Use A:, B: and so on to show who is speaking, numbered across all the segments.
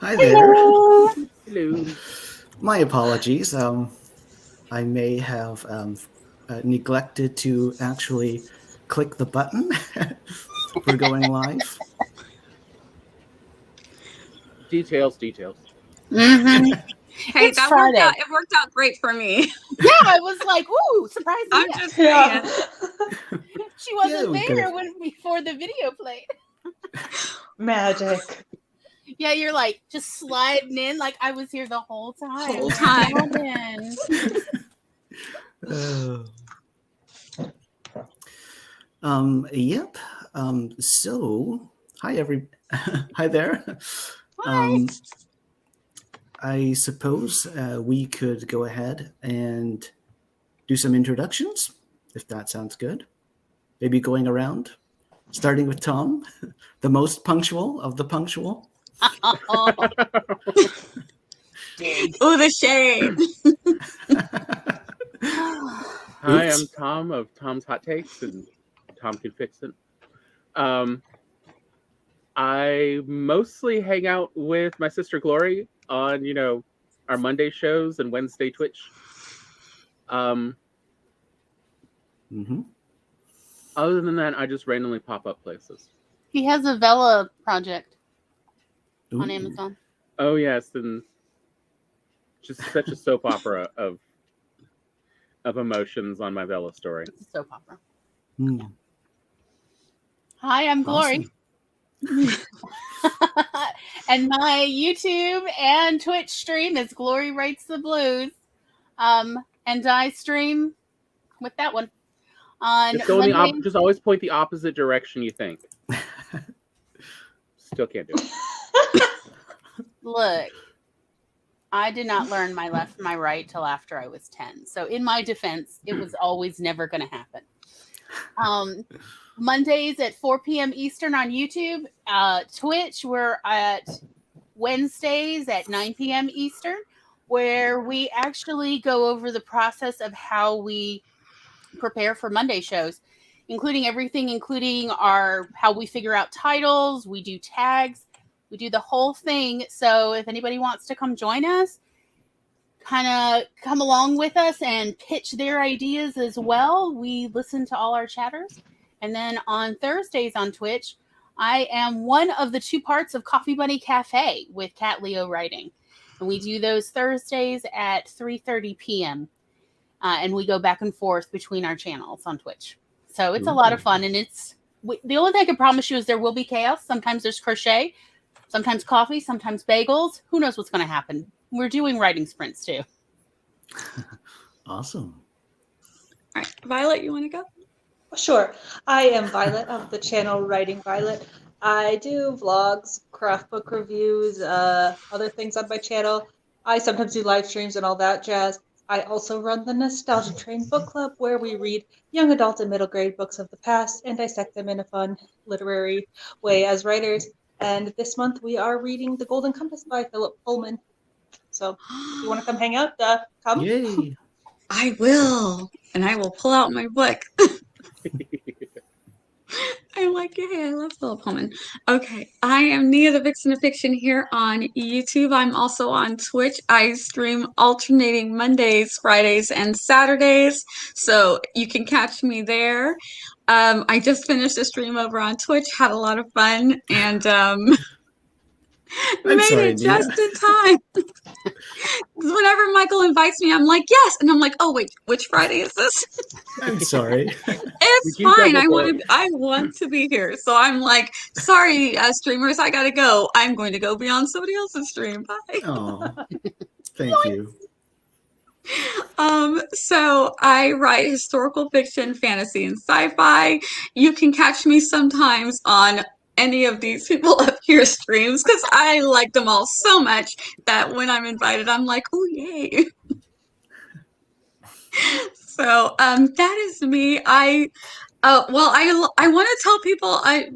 A: Hi there.
B: Hello.
C: Hello.
A: My apologies. I may have neglected to actually click the button for going live.
C: Details.
B: Mm-hmm.
D: Hey,
B: It's
D: that worked
B: Friday.
D: out. It worked out great for me.
B: Yeah, I was like, ooh, surprise
D: I'm
B: me.
D: just saying.
B: She wasn't
A: we
B: there
A: could've-
B: before the video played.
E: Magic.
B: Yeah, you're like just sliding in like I was here the whole time.
D: Whole time.
B: Robin.
A: Yep. So, hi there.
B: Hi.
A: I suppose we could go ahead and do some introductions, if that sounds good. Maybe going around, starting with Tom, the most punctual of the punctual.
B: Oh,
D: Ooh, the shade.
C: Hi,
A: Oops.
C: I'm Tom of Tom's Hot Takes, and Tom can fix it. I mostly hang out with my sister Glory on, our Monday shows and Wednesday Twitch.
A: Mhm.
C: Other than that, I just randomly pop up places.
B: he has a Vela project on
A: Ooh.
B: Amazon.
C: Oh yes, and just such a soap opera of emotions on my Vela story.
B: It's a soap opera.
A: Hmm.
B: Hi, I'm Glory.
A: Awesome.
B: And my YouTube and Twitch stream is Glory Writes the Blues. And I stream with that one on
C: Just go in
B: Monday.
C: just always point the opposite direction you think. Still can't do it.
B: Look, I did not learn my left from my right till after I was 10. So in my defense, it was always never going to happen. Mondays at 4 p.m. Eastern on YouTube. Twitch, we're at Wednesdays at 9 p.m. Eastern, where we actually go over the process of how we prepare for Monday shows, including how we figure out titles, we do tags, we do the whole thing. So if anybody wants to come join us, kind of come along with us and pitch their ideas as well. We listen to all our chatters. And then on Thursdays on Twitch, I am one of the two parts of Coffee Bunny Cafe with Cat Leo writing. And we do those Thursdays at 3:30 p.m. And we go back and forth between our channels on Twitch. So it's a lot of fun. And the only thing I can promise you is there will be chaos. Sometimes there's crochet, sometimes coffee, sometimes bagels. Who knows what's going to happen? We're doing writing sprints too.
A: Awesome.
D: All right, Violet, you want to go?
E: Sure. I am Violet of the channel Writing Violet. I do vlogs, craft book reviews, other things on my channel. I sometimes do live streams and all that jazz. I also run the Nostalgia Train Book Club, where we read young adult and middle grade books of the past and dissect them in a fun literary way as writers. And this month we are reading The Golden Compass by Philip Pullman. So if you want to come hang out, come.
A: Yay.
D: I will. And I will pull out my book. I like it. Hey, I love Philip Pullman. Okay, I am Nia, the Vixen of Fiction here on YouTube. I'm also on Twitch. I stream alternating Mondays, Fridays, and Saturdays, so you can catch me there. I just finished a stream over on Twitch, had a lot of fun, and
A: I'm
D: made
A: sorry,
D: it just
A: Nia.
D: in time. Whenever Michael invites me, I'm like, yes, and I'm like, oh wait, which Friday is this?
A: I'm sorry.
D: It's
C: You
D: fine.
C: double
D: I want to be here. So I'm like, sorry, streamers, I gotta go. I'm going to go be on somebody else's stream. Bye.
A: Oh, thank you.
D: So I write historical fiction, fantasy, and sci-fi. You can catch me sometimes on any of these people up here streams because I like them all so much that when I'm invited, I'm like, oh yay. So that is me. I want to tell people I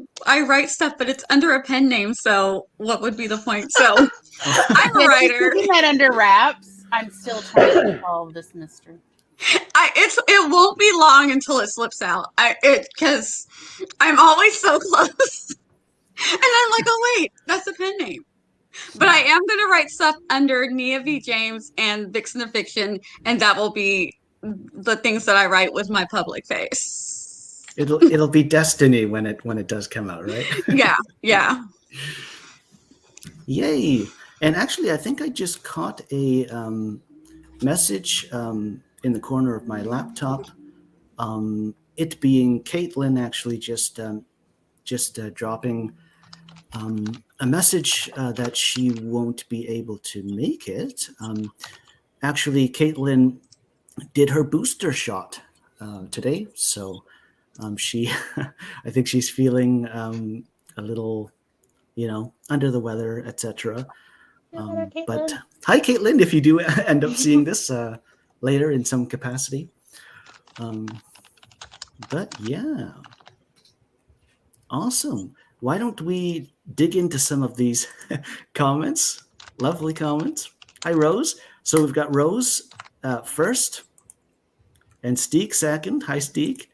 D: write stuff, but it's under a pen name. So what would be the point? So I'm a writer.
B: Keeping that under wraps. I'm still trying to solve this mystery.
D: It won't be long until it slips out. Because I'm always so close, and I'm like, oh wait, that's a pen name. But I am going to write stuff under Nia V. James and Vixen of Fiction, and that will be the things that I write with my public face.
A: It'll be destiny when it does come out, right?
D: Yeah.
A: Yay! And actually, I think I just caught a message in the corner of my laptop. It being Caitlin actually just dropping a message that she won't be able to make it. Actually, Caitlin did her booster shot today, so she, I think she's feeling a little, under the weather, etc. But hi, Caitlin, if you do end up seeing this later in some capacity. But yeah, awesome. Why don't we dig into some of these comments? Lovely comments. Hi, Rose. So we've got Rose first, and Steek second. Hi, Steek.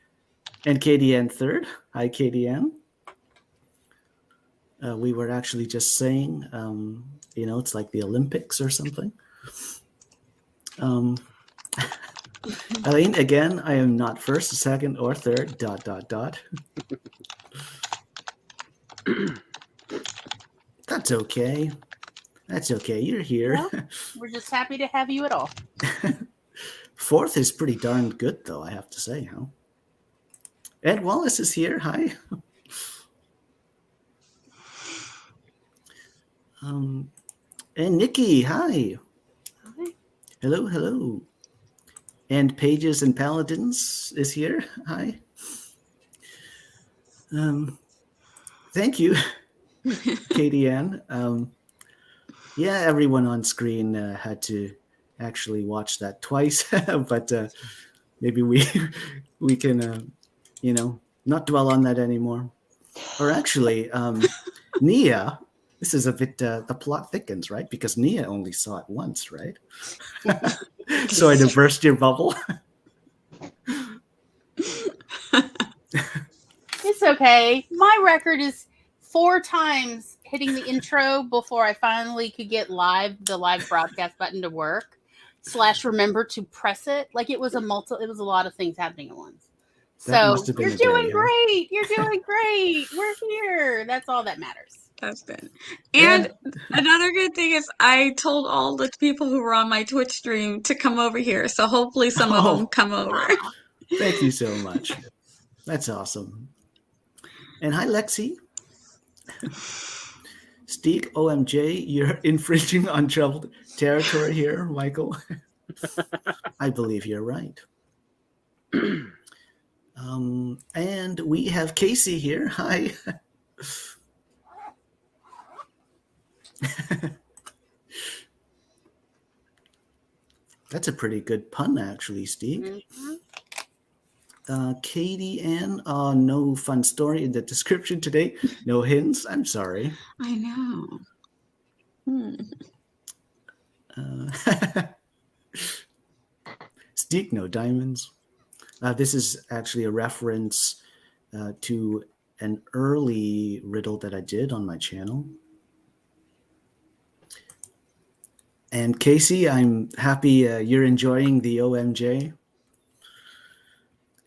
A: And Katie Ann third. Hi, Katie Ann. We were actually just saying, it's like the Olympics or something. Elaine, again, I am not first, second, or third, ... That's okay. That's okay. You're here.
B: Well, we're just happy to have you at all.
A: Fourth is pretty darn good, though, I have to say, huh? Ed Wallace is here. Hi. And Nikki, hi.
B: Hi.
A: Hello, hello. And Pages and Paladins is here. Hi. Thank you, Katie Ann. Yeah, everyone on screen had to actually watch that twice, but maybe we can, not dwell on that anymore. Or actually, Nia, this is a bit, the plot thickens, right? Because Nia only saw it once, right? Sorry to burst your bubble.
B: It's okay. My record is 4 times hitting the intro before I finally could get the live broadcast button to work / remember to press it. Like it was a lot of things happening at once.
A: That
B: So
A: been
B: you're
A: a day,
B: doing
A: huh?
B: great. You're doing great. We're here. That's all that matters.
D: That's good. And another good thing is I told all the people who were on my Twitch stream to come over here. So hopefully some of them come over.
A: Thank you so much. That's awesome. And hi, Lexi. Steek, OMJ, you're infringing on troubled territory here, Michael. I believe you're right. And we have Casey here. Hi. That's a pretty good pun, actually, Steve.
B: Mm-hmm.
A: Katie Ann, no fun story in the description today. No hints. I'm sorry.
D: I know.
A: Steek, no diamonds. This is actually a reference to an early riddle that I did on my channel. And Casey, I'm happy you're enjoying the OMJ.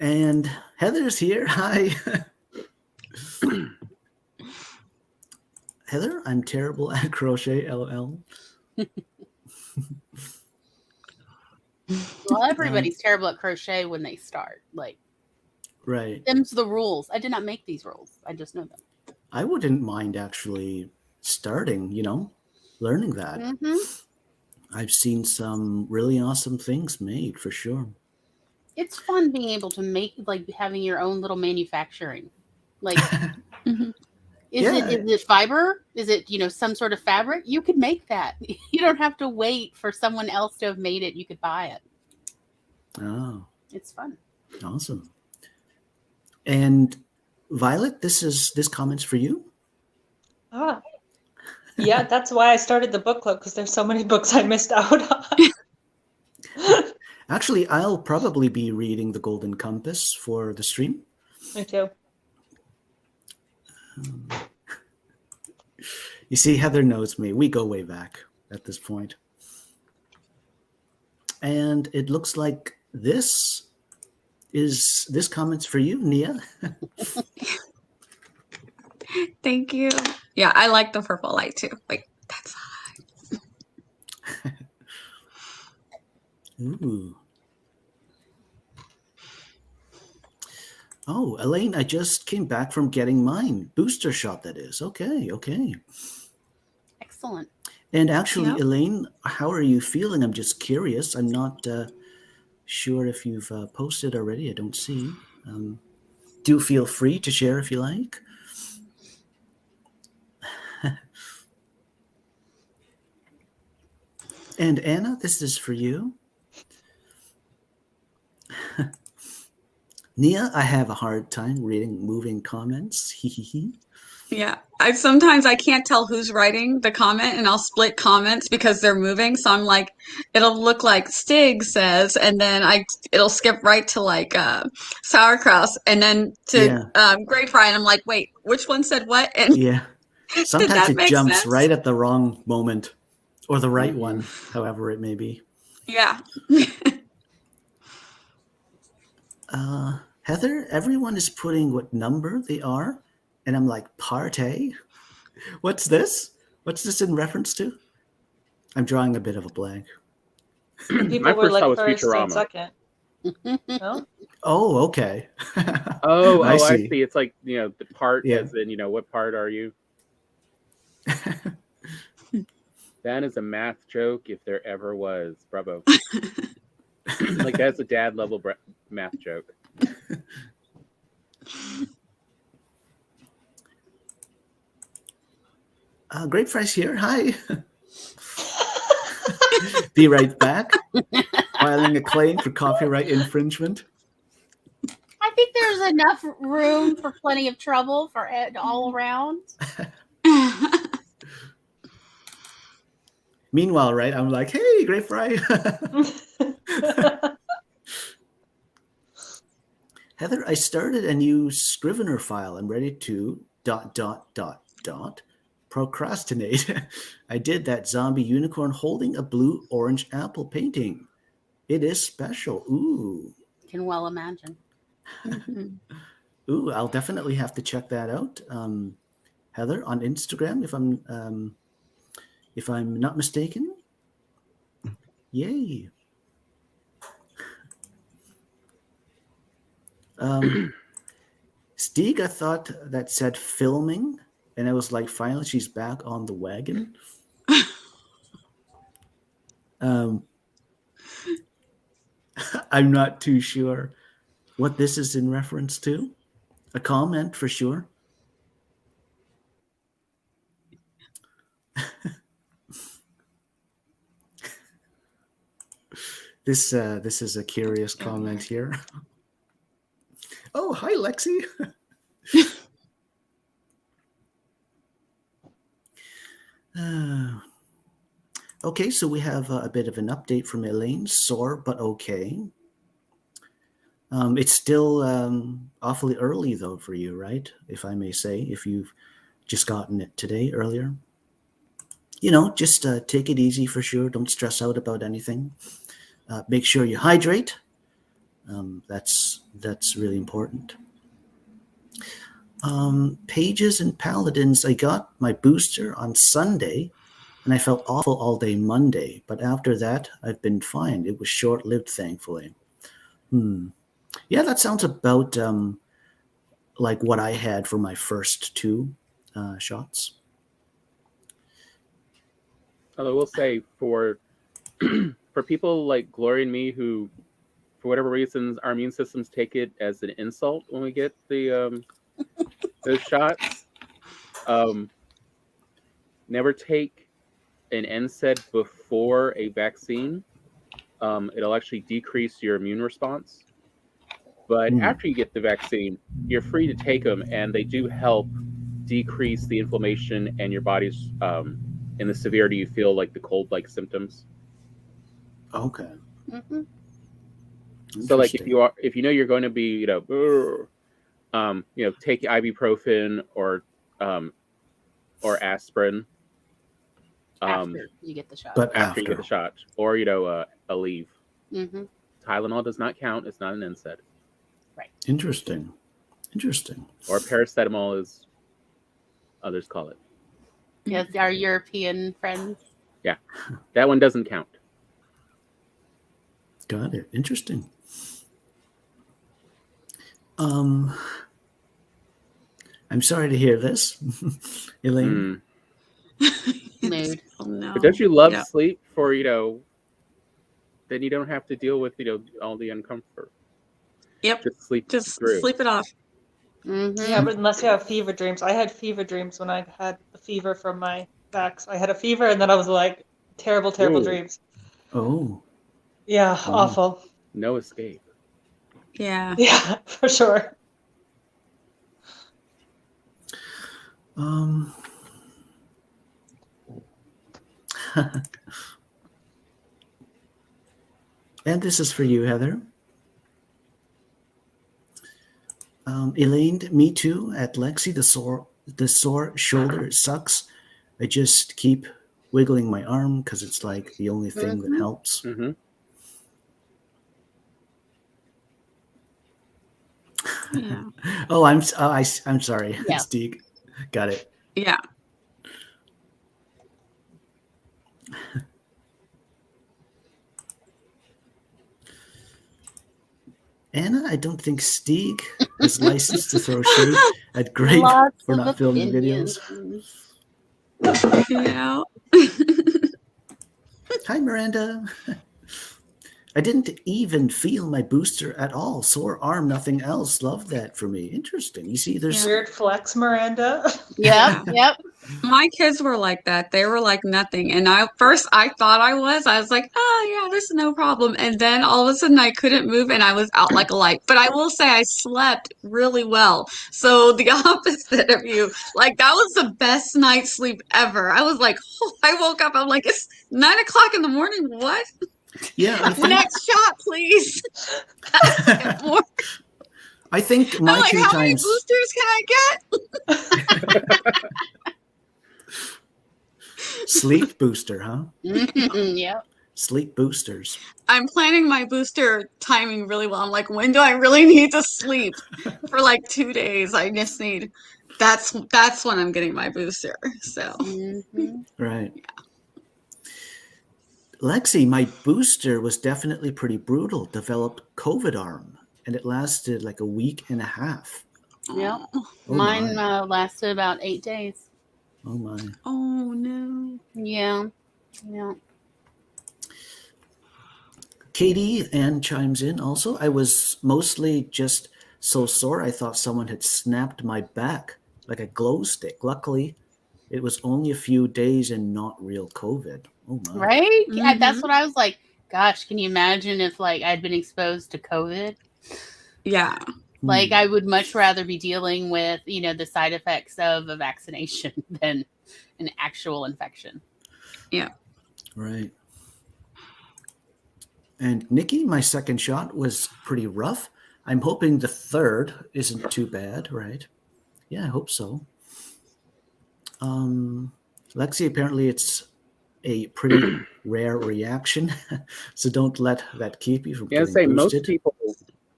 A: And Heather's here. Hi. Heather, I'm terrible at crochet, LOL.
B: Well, everybody's terrible at crochet when they start. Like,
A: right.
B: them's the rules. I did not make these rules. I just know them.
A: I wouldn't mind actually starting, learning that.
B: Mm-hmm.
A: I've seen some really awesome things made for sure.
B: It's fun being able to make, like, having your own little manufacturing. Like, is it fiber? Is it, some sort of fabric? You could make that. You don't have to wait for someone else to have made it. You could buy it.
A: Oh.
B: It's fun.
A: Awesome. And Violet, this comment's for you.
E: Ah. Yeah, that's why I started the book club, because there's so many books I missed out on.
A: Actually, I'll probably be reading The Golden Compass for the stream.
E: Me too.
A: You see, Heather knows me. We go way back at this point. And it looks like this comment's for you, Nia.
D: Thank you. Yeah, I like the purple light too. Like, that's
A: Ooh. Oh, Elaine, I just came back from getting mine. Booster shot, that is. Okay.
B: Excellent.
A: And actually,
D: Yep.
A: Elaine, how are you feeling? I'm just curious. I'm not sure if you've posted already. I don't see. Do feel free to share if you like. And Anna, this is for you. Nia, I have a hard time reading moving comments.
D: yeah. Sometimes I can't tell who's writing the comment, and I'll split comments because they're moving. So I'm like, it'll look like Stig says, and then it'll skip right to like sauerkraut, and then to grape fry, and I'm like, wait, which one said what? And
A: Yeah.
D: did
A: Sometimes
D: that
A: it
D: make
A: jumps
D: sense?
A: right at the wrong moment, or the right one, however it may be.
D: Yeah.
A: Heather, everyone is putting what number they are, and I'm like, partay? What's this? What's this in reference to? I'm drawing a bit of a blank.
E: People
C: My
E: were
C: first
E: like
C: thought was
E: first and
C: Futurama.
E: second. No?
A: Oh, okay.
C: I
A: see.
C: see. It's like, the part,
A: Yeah.
C: as in, what part are you? That is a math joke if there ever was. Bravo. Like, that's a dad level math joke.
A: Great Fries here. Hi. Be right back. Filing a claim for copyright infringement.
B: I think there's enough room for plenty of trouble for it all around.
A: Meanwhile, right, I'm like, hey, Great Fry. Heather, I started a new Scrivener file. I'm ready to ... procrastinate. I did that zombie unicorn holding a blue-orange apple painting. It is special. Ooh.
B: Can well imagine.
A: Ooh, I'll definitely have to check that out. Heather, on Instagram, if I'm not mistaken. Yay. Stig, I thought that said filming, and I was like, finally, she's back on the wagon. I'm not too sure what this is in reference to. A comment for sure. This is a curious comment here. Oh, hi, Lexi. Okay, so we have a bit of an update from Elaine. Sore, but okay. It's still awfully early, though, for you, right? If I may say, if you've just gotten it today, earlier. Just take it easy for sure. Don't stress out about anything. Make sure you hydrate. That's really important. Pages and Paladins, I got my booster on Sunday, and I felt awful all day Monday. But after that, I've been fine. It was short-lived, thankfully. Yeah, that sounds about like what I had for my first two shots.
C: Although I will say, for people like Glory and me who, for whatever reasons, our immune systems take it as an insult when we get the those shots. Never take an NSAID before a vaccine. It'll actually decrease your immune response. But after you get the vaccine, you're free to take them, and they do help decrease the inflammation and your body's and the severity you feel, like the cold-like symptoms.
A: Okay.
B: Mm-hmm.
C: So, like, if you know you're going to be, take ibuprofen or aspirin,
B: After you get the shot.
A: But
C: after you get the shot, or a leave.
B: Mm-hmm.
C: Tylenol does not count. It's not an NSAID.
A: Interesting.
C: Or paracetamol, as others call it.
B: Yes, our European friends.
C: Yeah, that one doesn't count.
A: Got it. Interesting. I'm sorry to hear this, Elaine.
B: Mood.
D: Oh, no.
C: But don't you love
D: Yeah.
C: sleep for, then you don't have to deal with, all the uncomfort.
D: Yep.
C: Just sleep
D: Just
C: through.
D: sleep it off.
B: Mm-hmm.
E: Yeah, but unless you have fever dreams. I had fever dreams when I had the fever from my vax. I had a fever and then I was like, terrible
C: Ooh.
E: dreams.
A: Oh,
E: Yeah,
A: Wow.
E: awful.
C: No escape.
D: Yeah.
E: Yeah, for sure.
A: And this is for you, Heather. Elaine, me too. At Lexi, the sore shoulder sucks. I just keep wiggling my arm because it's like the only thing that helps.
C: Mm-hmm.
D: Yeah.
A: Oh, I'm sorry,
B: Yeah.
A: Steve. Got it.
D: Yeah.
A: Anna, I don't think Stieg is licensed to throw shade at Greg
B: Lots
A: for
B: of
A: not filming
B: opinions.
A: videos.
D: Yeah.
A: Hi, Miranda. I didn't even feel my booster at all. Sore arm, nothing else. Love that for me. Interesting. You see, there's
E: Weird flex, Miranda.
B: Yep.
D: My kids were like that. They were like nothing. And I thought I was like, oh yeah, this is no problem. And then all of a sudden I couldn't move and I was out like a light. But I will say I slept really well. So the opposite of you, like that was the best night's sleep ever. I was like, oh, I woke up, I'm like, it's 9 o'clock in the morning. What?
A: yeah. I think
D: Next shot, please. More.
A: I think my
D: I'm like,
A: two
D: how many
A: times.
D: boosters can I get?
A: Sleep booster, huh?
B: Yep.
A: Sleep boosters.
D: I'm planning my booster timing really well. I'm like, when do I really need to sleep? For like 2 days. I just need that's when I'm getting my booster. So
A: Right. Lexi, my booster was definitely pretty brutal. Developed COVID arm, and it lasted like a week and a half.
B: Yep.
D: Oh,
B: Mine lasted about 8 days.
A: Oh my.
D: oh no.
B: Yeah.
A: Katie Ann chimes in also. I was mostly just so sore I thought someone had snapped my back like a glow stick. Luckily, it was only a few days and not real COVID. Oh my.
B: Right? Yeah, that's
D: Mhm.
B: what I was like. Gosh, can you imagine if like I'd been exposed to COVID?
D: Yeah.
B: Like I would much rather be dealing with, the side effects of a vaccination than an actual infection.
D: Yeah.
A: Right. And Nikki, my second shot was pretty rough. I'm hoping the third isn't too bad, right? Yeah, I hope so. Lexi, apparently it's a pretty rare reaction, so don't let that keep you from
C: Yeah, I'd
A: getting
C: say
A: boosted.
C: most people,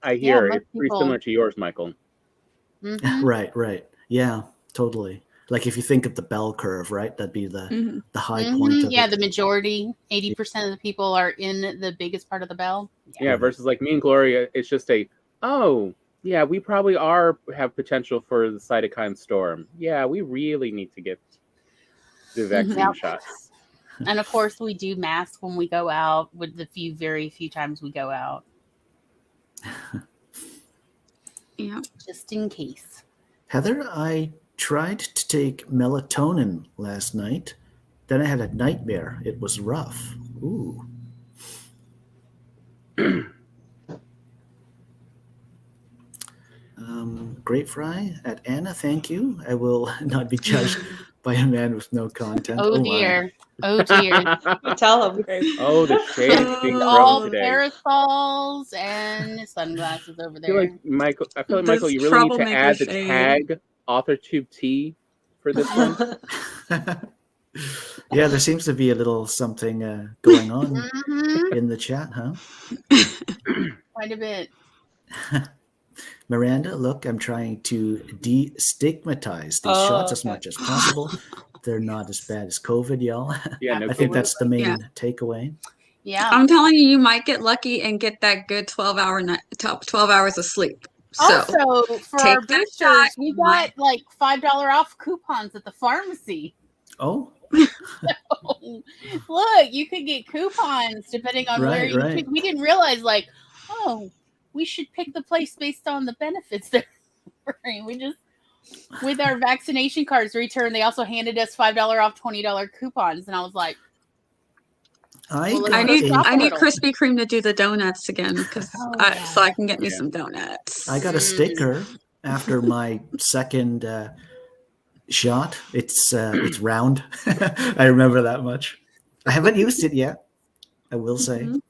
C: I hear,
B: most
C: it's pretty
B: people-
C: similar to yours, Michael.
B: Mhm.
A: Right. Yeah, totally. Like if you think of the bell curve, right? That'd be the
D: Mhm.
A: high point of
B: Yeah,
A: it.
B: the majority, 80% of the people are in the biggest part of the bell.
C: Yeah,
A: Right.
C: versus like me and Gloria, it's just yeah, we probably have potential for the cytokine storm. Yeah, we really need to get the vaccine
B: Yep.
C: shots.
B: And of course, we do mask when we go out with the very few times we go out,
D: Yeah.
B: just in case.
A: Heather, I tried to take melatonin last night. Then I had a nightmare. It was rough. Ooh. Great fry at Anna, thank you. I will not be judged by a man with no content.
B: Oh
A: my.
B: dear. Oh dear.
E: You tell him, Grace.
C: Oh, the shade is being
D: Oh.
B: All
C: thrown today.
B: parasols and sunglasses over
C: I feel
B: there.
C: like Michael,
D: This
C: you really need to
D: troublemaker
C: add the
D: shade.
C: tag AuthorTube T for this one.
A: Yeah, there seems to be a little something going on
B: Mhm.
A: in the chat, huh?
B: Quite a bit.
A: Miranda, look, I'm trying to destigmatize these shots as
E: okay.
A: much as possible. They're not as bad as COVID, y'all.
C: Yeah, no
A: I think
C: kidding.
A: that's the main
D: Yeah.
A: takeaway.
B: Yeah.
D: I'm telling you, you might get lucky and get that good 12 hours of sleep. So
B: Also, for
D: take
B: our
D: that
B: boosters,
D: shot,
B: we
D: you
B: got
D: might-
B: like $5 off coupons at the pharmacy.
A: Oh,
B: Look, you could get coupons depending on where
A: Right,
B: you
A: right.
B: pick. We didn't realize, like, oh, we should pick the place based on the benefits they're offering. We just, with our vaccination cards return, they also handed us $5 off $20 coupons, and I was like,
A: I
B: Well, let's
A: got
B: go shop
D: I
B: a
D: need
B: little.
D: Krispy Kreme to do the donuts again because
B: Oh, yeah.
D: so I can get me
C: Yeah.
D: some donuts.
A: I got a sticker after my second shot. It's round. I remember that much. I haven't used it yet. I will say,
D: Mhm.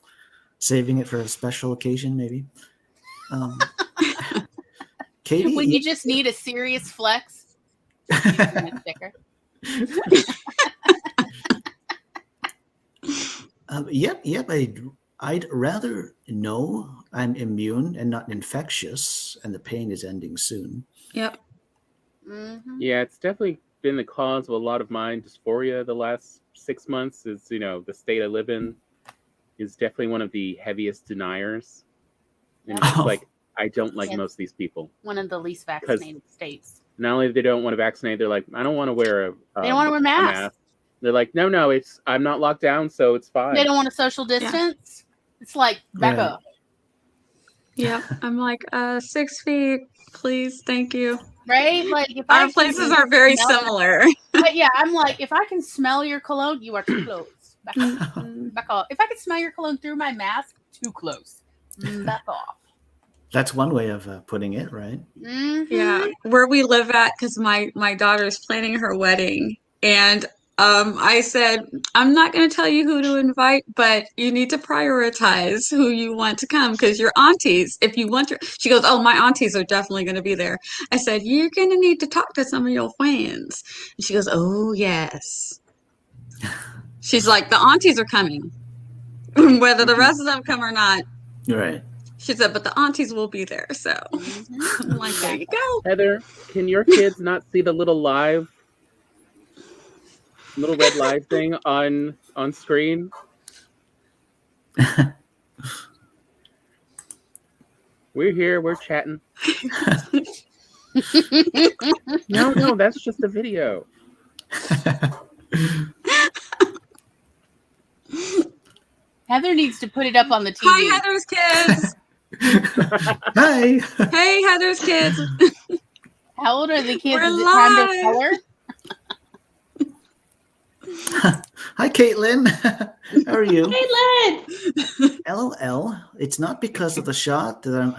A: saving it for a special occasion, maybe. Katie,
B: When you just need a serious flex, you just need a sticker.
A: Yep. I'd rather know I'm immune and not infectious, and the pain is ending soon.
D: Yep.
B: Mhm.
C: Yeah, it's definitely been the cause of a lot of my dysphoria the last 6 months. Is the state I live in is definitely one of the heaviest deniers, and it's
A: Oh.
C: like I don't like
B: Yeah.
C: most of these people.
B: One of the least vaccinated states.
C: Not only they don't want to vaccinate, they're like, I don't want to wear a
B: They don't want to wear masks.
C: They're like, no, I'm not locked down, so it's fine.
B: They don't want to social distance. It's like, back
A: Right.
B: up.
D: Yep. I'm like, 6 feet, please, thank you.
B: Right? Like, if
D: Our
B: I
D: places
B: can
D: are very
B: smell-
D: similar.
B: But yeah, I'm like, if I can smell your cologne, you are too close. Back off.
D: Mhm.
B: Back off. If I can smell your cologne through my mask, too close. Back off.
A: That's one way of putting it, right?
B: Mhm.
D: Yeah, where we live at, because my daughter's planning her wedding, and I said, I'm not going to tell you who to invite, but you need to prioritize who you want to come because your aunties, if you want to, she goes, oh, my aunties are definitely going to be there. I said, you're going to need to talk to some of your friends. And she goes, oh, yes. She's like, the aunties are coming, whether the rest of them come or not.
A: Right.
D: She said, but the aunties will be there. So
B: Mhm.
D: I'm like, there you go.
C: Heather, can your kids not see the little red live thing on screen? We're here, we're chatting. No, that's just a video.
B: Heather needs to put it up on the TV.
D: Hi, Heather's kids.
A: Hi.
D: Hey, Heather's kids.
B: How old are the kids?
D: We're
B: Is it time to
D: live.
B: color?
A: Hi, Caitlin. How are you?
E: Caitlin!
A: LOL. It's not because of the shot that I'm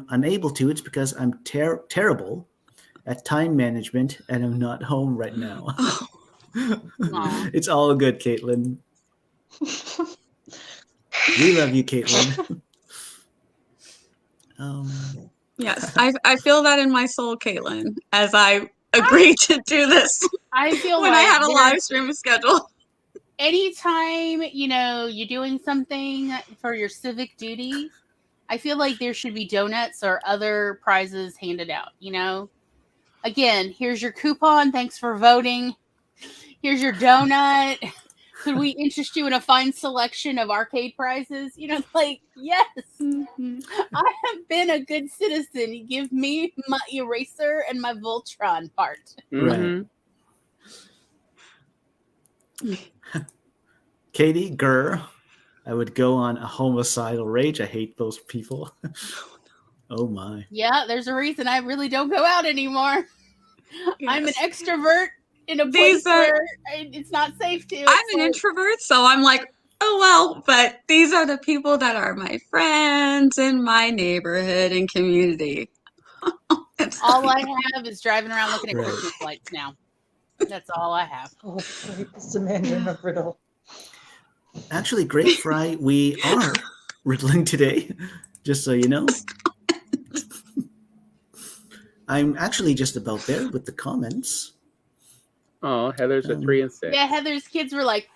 A: unable to. It's because I'm terrible at time management and I'm not home right now.
B: Aw.
A: It's all good, Caitlin. We love you, Caitlin.
D: Yes, I feel that in my soul, Caitlin, as I agreed to do this
B: I feel
D: when
B: like
D: I had a
B: there-
D: live stream schedule.
B: anytime you're doing something for your civic duty, I feel like there should be donuts or other prizes handed out. Again, here's your coupon. Thanks for voting. Here's your donut. Could we interest you in a fine selection of arcade prizes? Yes, I have been a good citizen. Give me my eraser and my Voltron part.
C: Mhm.
A: Katie, grr. I would go on a homicidal rage. I hate those people. Oh my.
B: Yeah, there's a reason I really don't go out anymore. I'm an
D: Yes.
B: extrovert in a place
D: These are-
B: where it's not safe to.
D: I'm an introvert, so I'm like, oh well, but these are the people that are my friends in my neighborhood and community. It's
B: All
D: like-
B: I have is driving around looking at
A: Right.
B: Christmas lights now. That's all I have.
E: Oh, great. This is a Mandarin of riddle.
A: Actually, Great Fry, we are riddling today, just so you know. I'm actually just about there with the comments.
C: Oh, Heather's a 3 and 6.
B: Yeah, Heather's kids were like,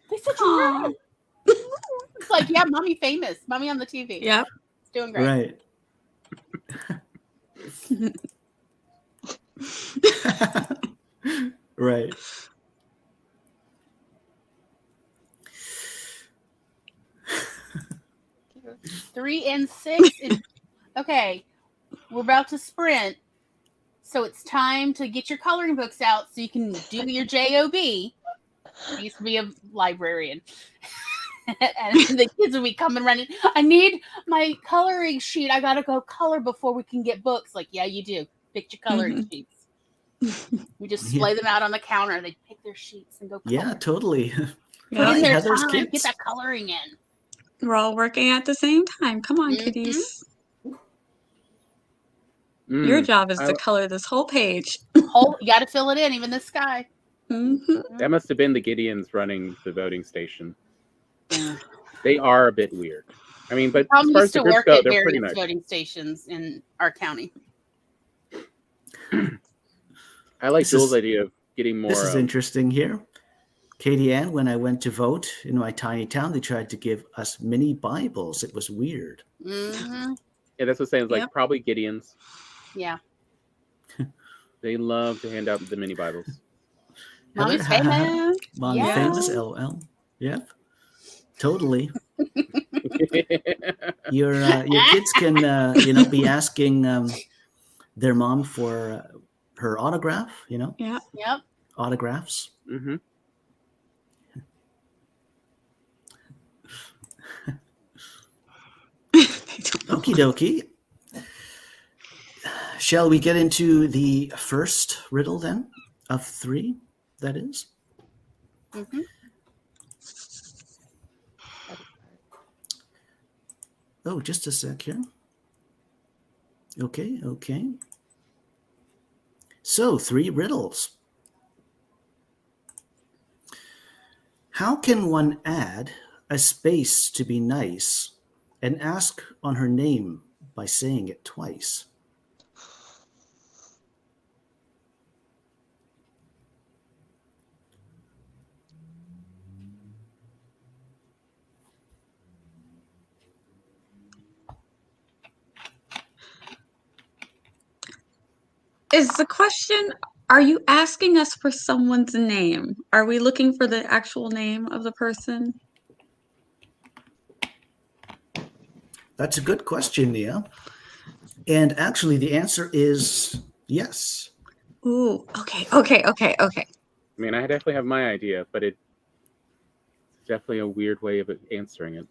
B: they said you're
D: Aw.
B: right. It's like, yeah, mommy famous. Mommy on the TV.
D: Yep.
B: It's doing great.
A: Right. Right.
B: Three and 6 is okay. We're about to sprint, so it's time to get your coloring books out so you can do your job. I used to be a librarian, and the kids will be coming running. I need my coloring sheet. I gotta go color before we can get books. Like, yeah, you do. Pick your coloring sheets. We just display them out on the counter. They pick their sheets and go color.
A: Yeah, totally.
B: Put
A: Hi,
B: in their
A: Heather's
B: time.
A: kids.
B: Get that coloring in.
D: We're all working at the same time. Come on, kitties. Your job is to color this whole page.
B: You got to fill it in, even the sky.
C: That must have been the Gideons running the voting station. They are a bit weird. I mean, but
B: Tom
C: as far as
B: used
C: the
B: to
C: groups
B: work
C: go,
B: at
C: they're pretty
B: various
C: nice.
B: voting stations in our county.
C: I like
A: This
C: Joel's
A: is-
C: idea of getting more.
A: This is interesting here. Katie Ann, when I went to vote in my tiny town, they tried to give us mini Bibles. It was weird.
B: Mm-hmm.
C: Yeah, that's what I'm saying. It's like
D: Yep.
C: probably Gideons.
B: Yeah.
C: They love to hand out the mini Bibles.
B: Mommy's
A: Heather,
B: famous.
A: Mommy
B: Yeah.
A: famous, LL. Yep. Totally. Your kids can be asking their mom for her autograph.
D: Yeah.
B: Yep.
A: Autographs.
C: Mm-hmm.
A: Okie dokie. Shall we get into the first riddle then, of 3? That is.
B: Mm-hmm.
A: Oh, just a sec here. Okay. So, 3 riddles. How can one add a space to be nice and ask on her name by saying it twice?
D: Is the question, are you asking us for someone's name? Are we looking for the actual name of the person?
A: That's a good question, Nia. And actually, the answer is yes.
D: Ooh, okay.
C: I mean, I definitely have my idea, but it's definitely a weird way of answering it.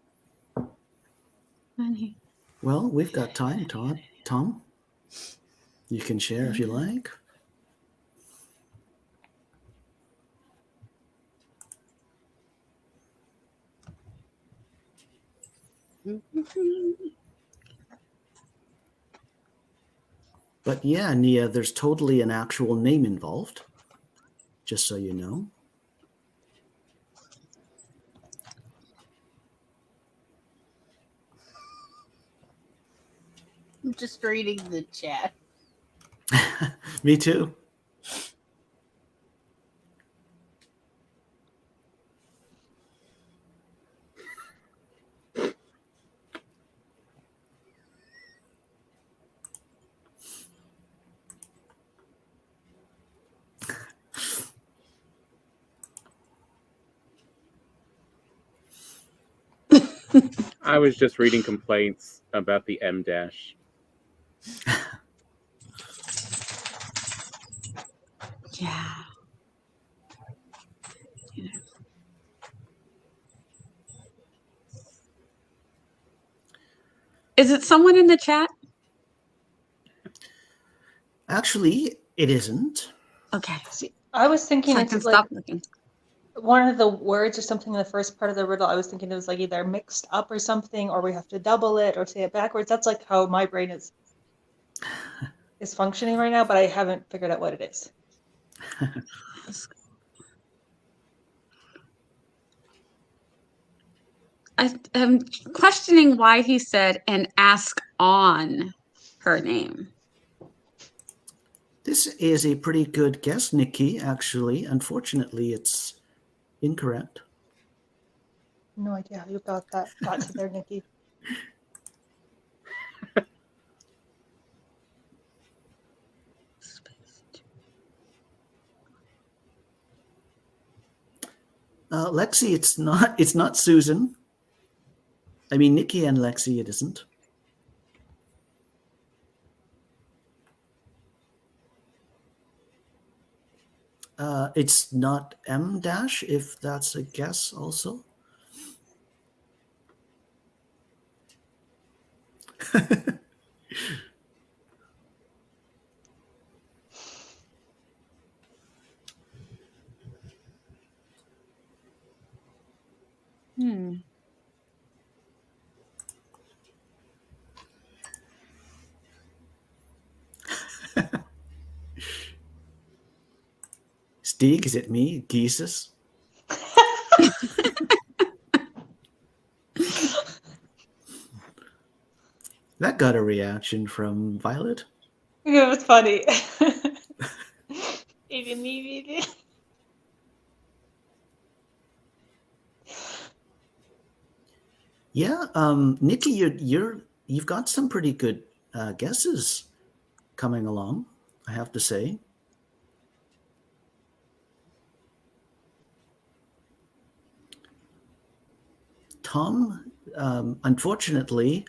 A: Well, we've got time, Tom. You can share if you like. But yeah, Nia, there's totally an actual name involved, just so you know.
B: I'm just reading the chat.
A: Me too.
C: I was just reading complaints about the M dash.
D: Yeah. Is it someone in the chat?
A: Actually, it isn't.
D: Okay.
E: See, I was thinking
D: So I
E: it's
D: can
E: like
D: stop looking.
E: one of the words or something in the first part of the riddle. I was thinking it was like either mixed up or something, or we have to double it or say it backwards. That's like how my brain is functioning right now, but I haven't figured out what it is.
D: I am questioning why he said and ask on her name.
A: This is a pretty good guess, Nikki, actually. Unfortunately, it's incorrect.
E: No idea how you got to there, Nikki.
A: Lexi, it's not Susan. I mean, Nikki and Lexi, it isn't. It's not M dash, if that's a guess also. Stieg, is it me? Jesus? That got a reaction from Violet.
E: It was funny.
A: Yeah, Nikki, you've got some pretty good guesses coming along, I have to say. Tom, unfortunately,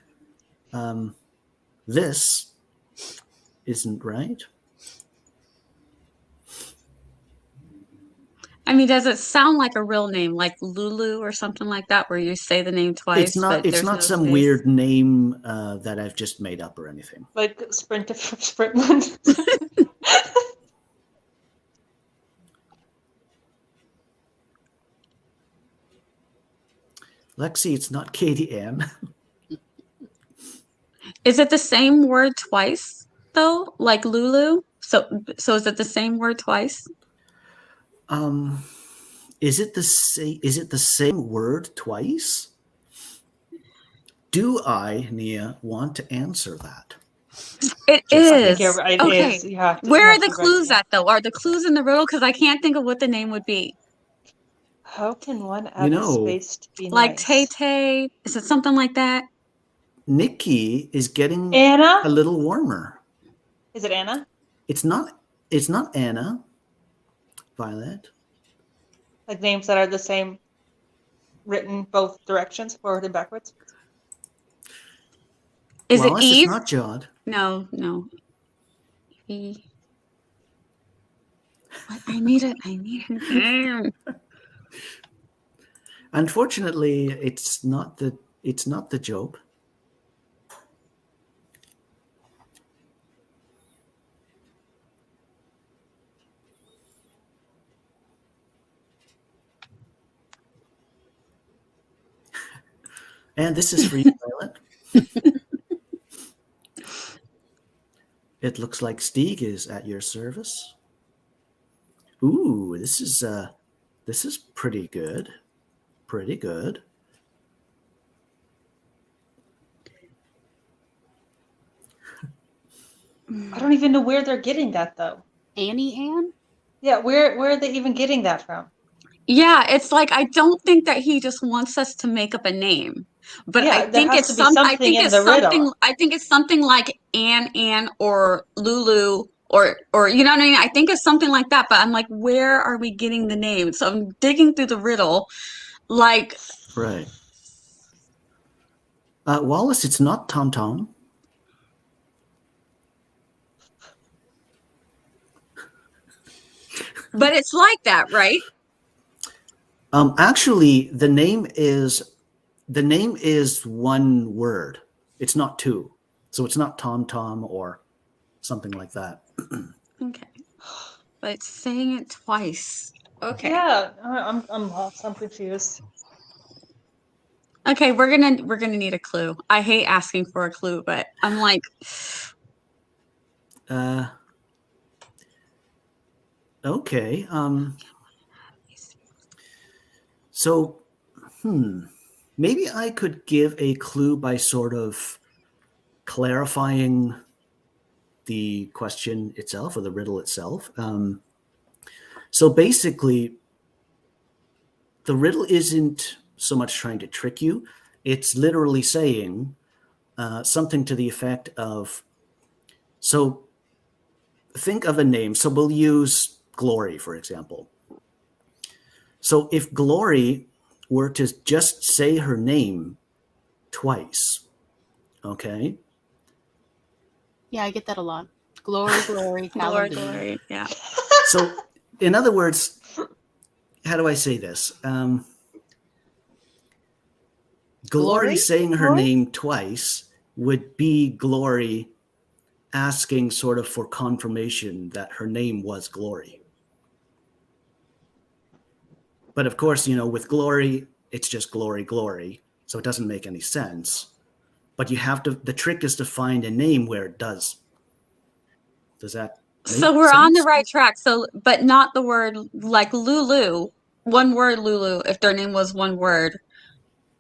A: this isn't right.
D: I mean, does it sound like a real name, like Lulu or something like that, where you say the name twice?
A: It's
D: there's
A: not
D: no
A: some
D: space?
A: weird name that I've just made up or anything.
E: Like Sprint from Sprintland.
A: Lexi, it's not Katie Ann.
D: Is it the same word twice though, like Lulu? So is it the same word twice?
A: Is it the same word twice? Do I, Nia, want to answer that?
D: It
A: Just
D: is.
E: It
D: Okay.
E: is. You have to,
D: Where
E: you
D: are
E: have
D: the
E: to
D: clues
E: write-
D: at though? Are the clues in the riddle? Because I can't think of what the name would be.
E: How can one add a space to be
D: Like
E: nice?
D: Tay Tay. Is it something like that?
A: Nikki is getting
E: Anna?
A: a little warmer.
E: Is it Anna?
A: It's not Anna. Violet.
E: Like names that are the same, written both directions, forward and backwards.
D: Is
A: Wallace,
D: it Eve?
A: It's not Jod.
D: No. Eve. What? I need a name.
A: Unfortunately, it's not the Job. And this is for you, Violet. It looks like Stieg is at your service. Ooh, this is pretty good. Pretty good.
E: I don't even know where they're getting that though.
B: Annie Ann?
E: Yeah, where are they even getting that from?
D: Yeah, it's like I don't think that he just wants us to make up a name. But
E: Yeah,
D: I
E: there
D: think
E: has
D: it's
E: to be something in the riddle.
D: I think it's something like Ann or Lulu or you know what I mean? I think it's something like that, but I'm like, where are we getting the name? So I'm digging through the riddle, like
A: Right. Wallace, it's not Tom Tom.
D: but it's like that, right?
A: Actually, the name is one word. It's not two. So it's not Tom Tom or something like that.
D: Okay. But it's saying it twice. Okay.
E: Yeah, I'm lost. I'm confused.
D: Okay, we're gonna need a clue. I hate asking for a clue, but I'm like,
A: Okay. So, maybe I could give a clue by sort of clarifying the question itself or the riddle itself. So basically, the riddle isn't so much trying to trick you. It's literally saying something to the effect of, so think of a name. So we'll use Glory, for example. So if Glory were to just say her name twice, okay?
B: Yeah, I get that a lot. Glory, glory,
D: Glory,
B: Calabee.
D: glory. Yeah.
A: So in other words, how do I say this? Glory saying her name twice would be Glory asking sort of for confirmation that her name was Glory. But of course, with Glory, it's just Glory, Glory. So it doesn't make any sense. But the trick is to find a name where it does. Does that make
D: So we're on the
A: sense?
D: right track. So, but not the word like Lulu, one word Lulu, if their name was one word,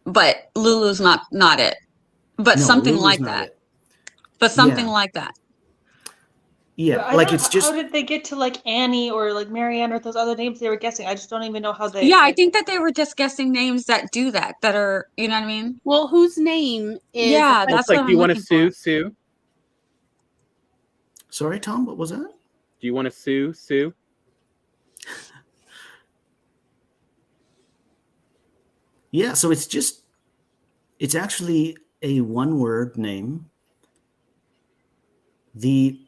D: but Lulu's not it. But
A: No,
D: something
A: Lulu's
D: like
A: not
D: that.
A: it.
D: But something
A: Yeah.
D: like that.
A: Yeah,
E: I
A: like
E: don't-
A: it's just
E: how did they get to like Annie or like Marianne or those other names they were guessing? I just don't even know how they.
D: Yeah, I think that they were just guessing names that do that are, you know what I mean?
B: Well, whose name is?
D: Yeah,
C: It's
D: that's
C: like,
D: what
C: do you
D: I'm
C: want to
D: looking
C: sue?
D: for.
C: Sue?
A: Sorry, Tom, what was that?
C: Do you want to sue? Sue?
A: Yeah, so it's actually a one-word name. The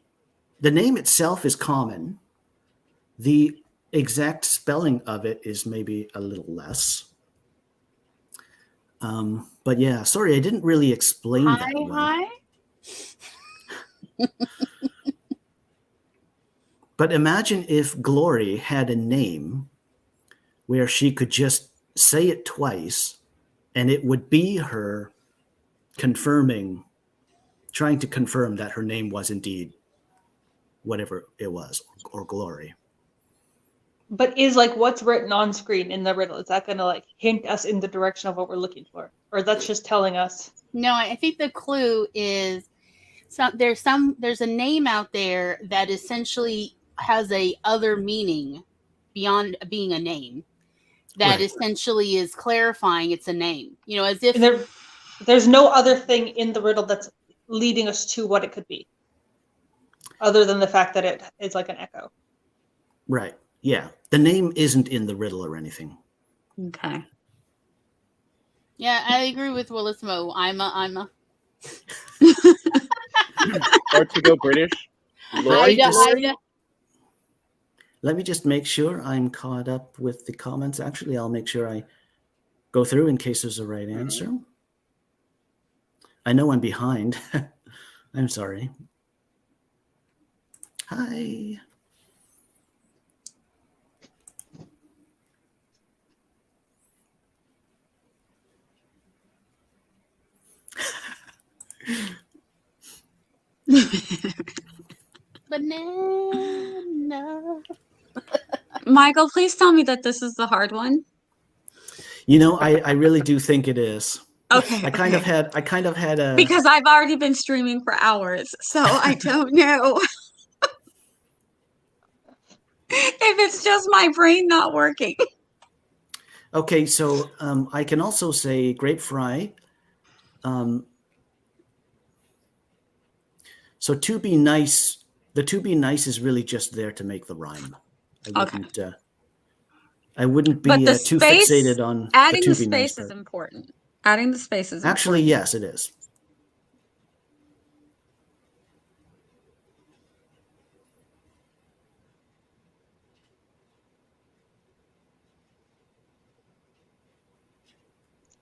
A: name itself is common. The exact spelling of it is maybe a little less. But yeah, sorry, I didn't really explain that well.
B: Hi.
A: But imagine if Glory had a name where she could just say it twice and it would be her trying to confirm that her name was indeed whatever it was, or Glory.
E: But is like what's written on screen in the riddle, is that going to like hint us in the direction of what we're looking for? Or that's just telling us?
B: No, I think the clue is there's a name out there that essentially has a other meaning beyond being a name. That
A: Right.
B: essentially is clarifying it's a name. As if
E: And there's no other thing in the riddle that's leading us to what it could be, other than the fact that it is like an echo.
A: Right. Yeah. The name isn't in the riddle or anything.
D: Okay.
B: Yeah, I agree with Willismo. I'm a
C: Or to go British? Lori?
B: Ida.
A: Let me just make sure I'm caught up with the comments. Actually, I'll make sure I go through in case there's a right answer. I know I'm behind. I'm sorry. Hi.
B: Banana.
D: Michael, please tell me that this is the hard one.
A: I really do think it is.
D: Okay.
A: I kind of had a
D: Because I've already been streaming for hours, so I don't know if it's just my brain not working.
A: Okay, so I can also say grape fry. So to be nice, the to be nice is really just there to make the rhyme. I wouldn't be
D: But the
A: too
D: space,
A: fixated on
D: adding
A: the
D: the
A: to be nice
D: space is
A: part.
D: important. Adding the space is
A: Actually,
D: important.
A: yes, it is.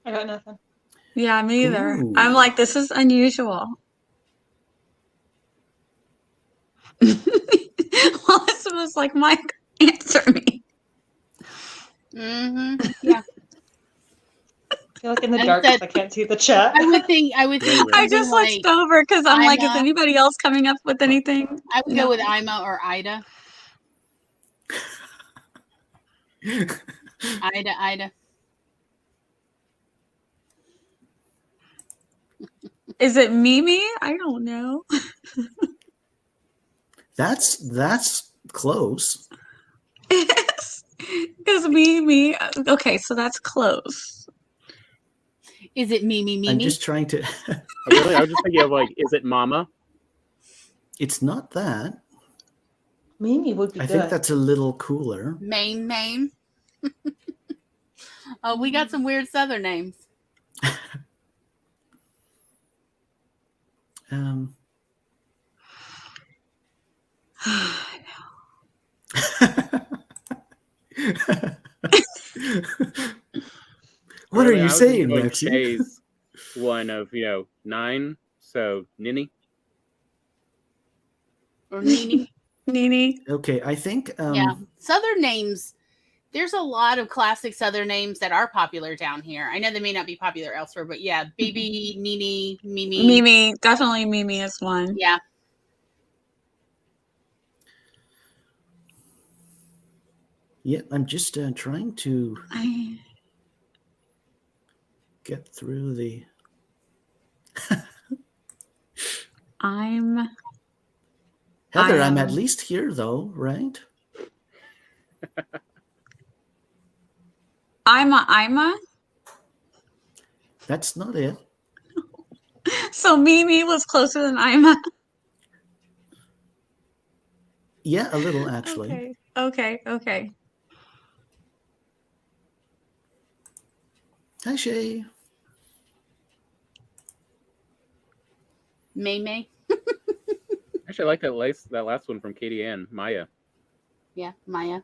E: I got nothing.
D: Yeah, me either.
A: Ooh.
D: I'm like, this is unusual. Well, this was like, Mike, answer me.
B: Yeah.
E: I feel like in the
B: And
E: darkness
B: that-
E: I can't see the chat.
B: I would think
D: I
B: something
D: just
B: like
D: switched over because I'm like, is
B: Ima.
D: anybody else coming up with anything?
B: I would
D: No.
B: go with Ima or Ida. Ida.
D: Is it Mimi? I don't know.
A: That's close.
D: Because me. Okay, so that's close.
B: Is it me?
A: I'm just trying to.
C: Really, I was just thinking of like, is it Mama?
A: It's not that.
E: Mimi would be
A: I
E: good.
A: think that's a little cooler.
B: Maine. Oh, we got some weird Southern names.
A: What
C: Really,
A: are you
C: I was
A: saying,
C: enjoying
A: Maxie?
C: Shay's one of 9, so Ninny.
B: Or Nini.
D: Nini.
A: Okay, I think.
B: Yeah. Southern names. There's a lot of classic Southern names that are popular down here. I know they may not be popular elsewhere, but yeah, Baby, Nini, Mimi.
D: Mimi. Definitely Mimi is one.
B: Yeah.
A: Yeah, I'm just trying to get through the.
D: I'm
A: Heather, I'm at least here though, right?
D: Ima.
A: That's not it.
D: So Mimi was closer than Ima.
A: Yeah, a little actually.
D: Okay.
A: Hi, Shay.
B: May.
C: Actually, I like that last one from Katie Ann, Maya.
B: Yeah, Maya.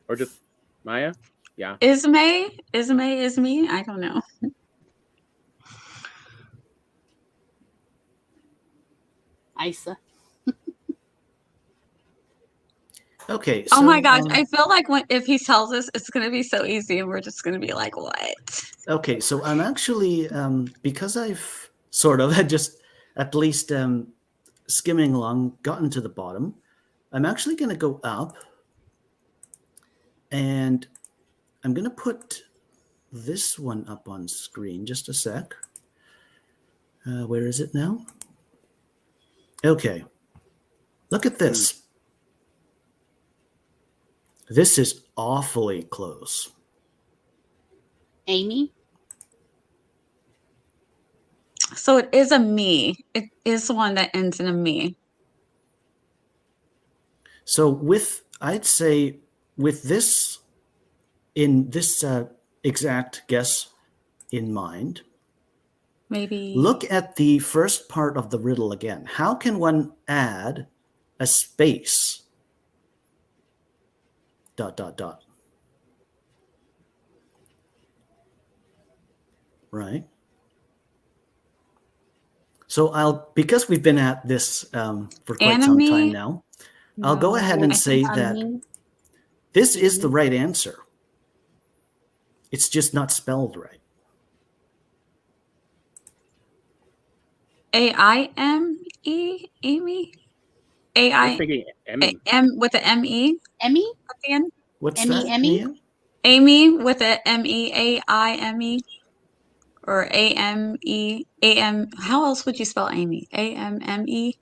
C: Or just Maya? Yeah.
D: Isme? I don't know.
B: Isa.
A: Okay. So,
D: Oh my gosh, I feel like if he tells us, it's going to be so easy and we're just going to be like, what?
A: Okay, so I'm actually, because I've sort of just at least skimming along, gotten to the bottom, I'm actually going to go up and I'm going to put this one up on screen. Just a sec. Where is it now? Okay. Look at this. This is awfully close.
B: Amy.
D: So it is a me. It is the one that ends in a me.
A: So I'd say with this, in this exact guess in mind,
D: Maybe.
A: look at the first part of the riddle again. How can one add a space? ... Right. So because we've been at this for quite some time now, I'll go ahead and say that this is the right answer. It's just not spelled right.
D: A-I-M-E? Amy?
C: I was thinking Emmy.
D: M with the M-E?
B: Emmy?
D: At the end?
A: What's
B: Emmy,
A: that,
B: Emmy?
A: Nia?
D: Amy with a M-E, A-I-M-E? Or A-M-E, A-M, how else would you spell Amy? A-M-M-E?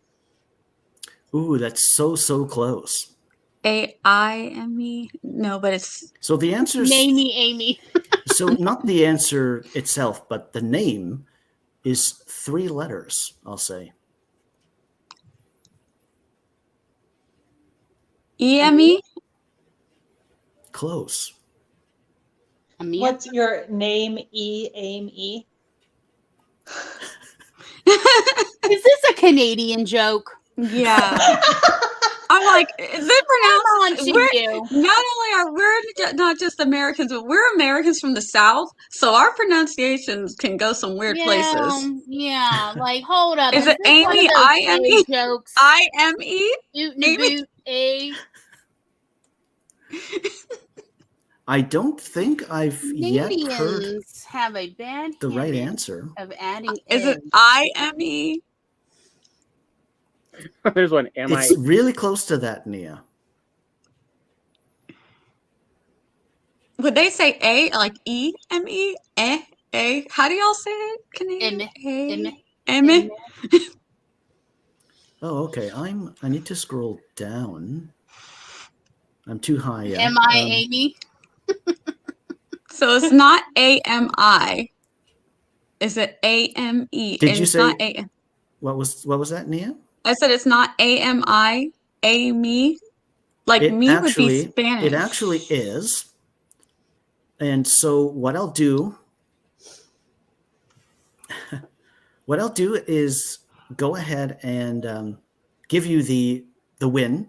A: Ooh, that's so close.
D: A-I-M-E? No, but it's...
A: So the answer is...
B: Name me Amy.
A: So not the answer itself, but the name is 3 letters, I'll say.
D: E-M-E?
A: Close.
B: Amia?
E: What's your name? Amy?
B: Is this a Canadian joke?
D: Yeah. I'm like, is it pronounced?
B: You.
D: Not only are we not just Americans, but we're Americans from the South, so our pronunciations can go some weird places.
B: Yeah, like hold up.
D: Is it
B: this one of
D: Amy?
B: those
D: I-M-E?
B: gay jokes?
D: I-M-E?
B: Boot and
D: Amy?
B: boot a.
C: I
A: don't think I've yet heard
B: Canadians have a bad
A: the right
B: habit
A: answer.
B: of adding
D: Is it
B: eggs.
D: I-M-E?
C: There's one.
A: It's really close to that, Nia.
D: Would they say A, like E-M-E? A? How do y'all say it? Canadian? Amy.
A: Oh, okay. I need to scroll down. I'm too high. Yeah.
B: Am I Amy?
D: So it's not AMI. Is it AME?
A: Did
D: And
A: you
D: it's
A: say
D: not A?
A: what was that, Nia?
D: I said it's not AMI. Amy. Like
A: It
D: me would be
A: actually
D: Spanish.
A: is. And so what I'll do is go ahead and give you the win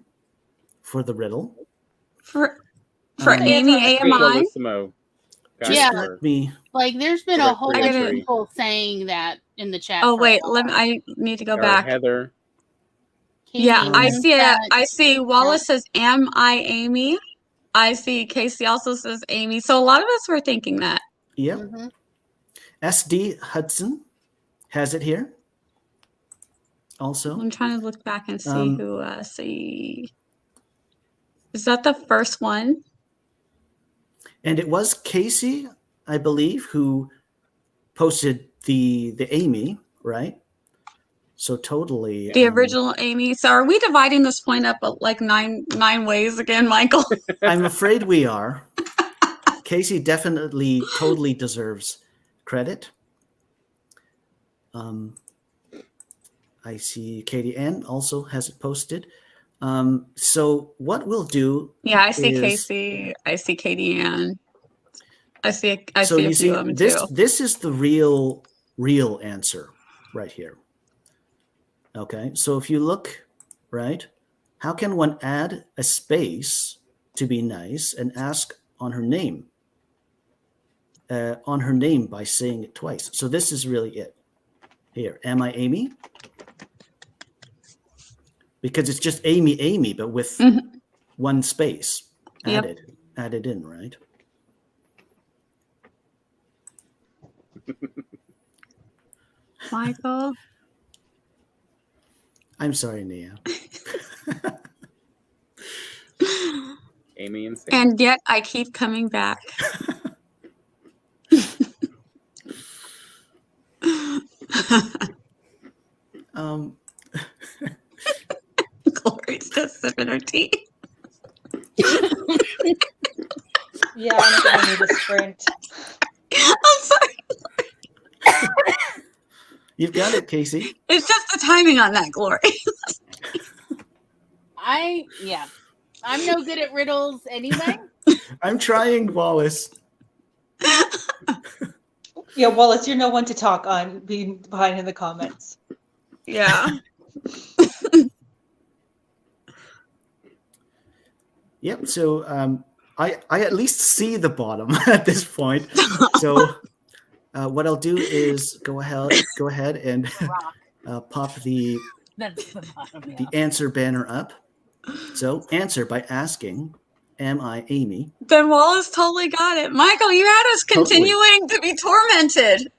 A: for the riddle.
D: For
A: Um,
D: Amy,
C: Sweet
D: AMI.
C: Lissimo. Got
A: Just
B: Yeah.
C: it for
A: let me.
B: Like, there's been a
C: Correct
B: whole
C: the
B: bunch of
C: entry.
B: people saying that in the chat.
D: Oh
B: for a
D: wait,
B: while.
D: I need to go
C: Or
D: back.
C: Heather.
B: Katie
D: Yeah, I
B: Ann
D: see it.
B: said-
D: I see Wallace says, "Am I Amy?" I see Casey also says Amy. So a lot of us were thinking that.
A: Yep.
B: Mhm.
A: SD Hudson has it here. Also,
D: I'm trying to look back and see
A: Um,
D: who. See, is that the first one?
A: and it was Casey, I believe, who posted the Amy, right? So totally.
D: The original Amy. So are we dividing this point up like nine ways again, Michael?
A: I'm afraid we are. Casey definitely totally deserves credit. I see Katie Ann also has it posted. So what we'll do
D: Yeah, I see
A: is,
D: Casey. I see Katie Ann. I see
A: so
D: a
A: you
D: few
A: see
D: of them
A: this
D: too.
A: this is the real answer right here. Okay, so if you look, right, how can one add a space to be nice and ask on her name? On her name by saying it twice. So this is really it. Here, am I Amy? Because it's just Amy, but with one space
D: Yep.
A: added in, right?
D: Michael.
A: I'm sorry, Nia.
C: Amy and Sam.
D: And yet I keep coming back. Glory's just sipping her tea.
E: Yeah, I'm gonna need a sprint.
D: I'm sorry.
A: You've got it, Casey.
D: It's just the timing on that, Glory.
B: I'm no good at riddles anyway.
A: I'm trying, Wallace.
E: Yeah, Wallace, you're no one to talk on being behind in the comments.
D: Yeah.
A: Yep. So I at least see the bottom at this point. So what I'll do is go ahead and pop the
B: That's the bottom. Yeah.
A: the answer banner up. So answer by asking, am I Amy?
D: Then Wallace totally got it. Michael, you had us
A: Totally.
D: continuing to be tormented.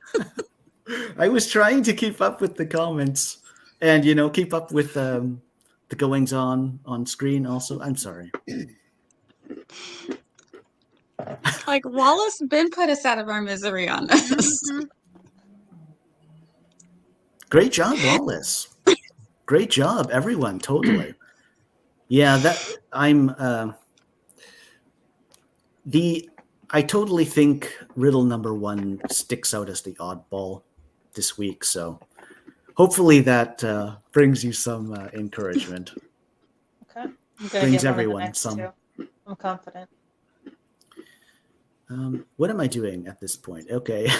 A: I was trying to keep up with the comments and, keep up with the goings on screen also. I'm sorry.
D: Like Wallace Ben put us out of our misery on this.
B: Mhm.
A: Great job, Wallace. Great job, everyone. Totally. Yeah, I totally think riddle number 1 sticks out as the oddball this week. So hopefully that brings you some encouragement.
E: Okay. I'm gonna
A: Brings
E: get one of the
A: everyone
E: next
A: some.
E: two. I'm confident.
A: What am I doing at this point? Okay.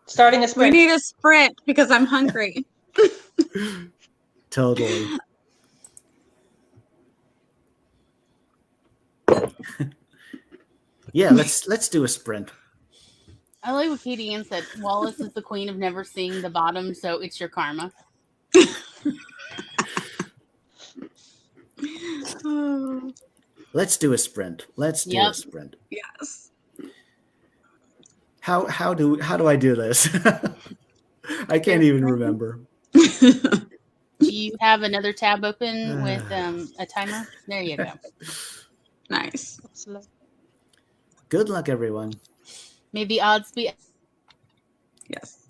E: Starting a
D: We
E: sprint.
D: need a sprint because I'm hungry.
A: Totally. Yeah, let's do a sprint.
B: I like what Katie Ann said. Wallace is the queen of never seeing the bottom, so it's your karma.
D: Oh,
A: Let's do a sprint. Let's do a
B: Yep.
A: sprint.
D: yes.
A: How do I do this? I can't even remember.
B: Do you have another tab open with a timer? There you go.
D: Nice.
A: Good luck, everyone.
B: Maybe odds be.
D: Yes.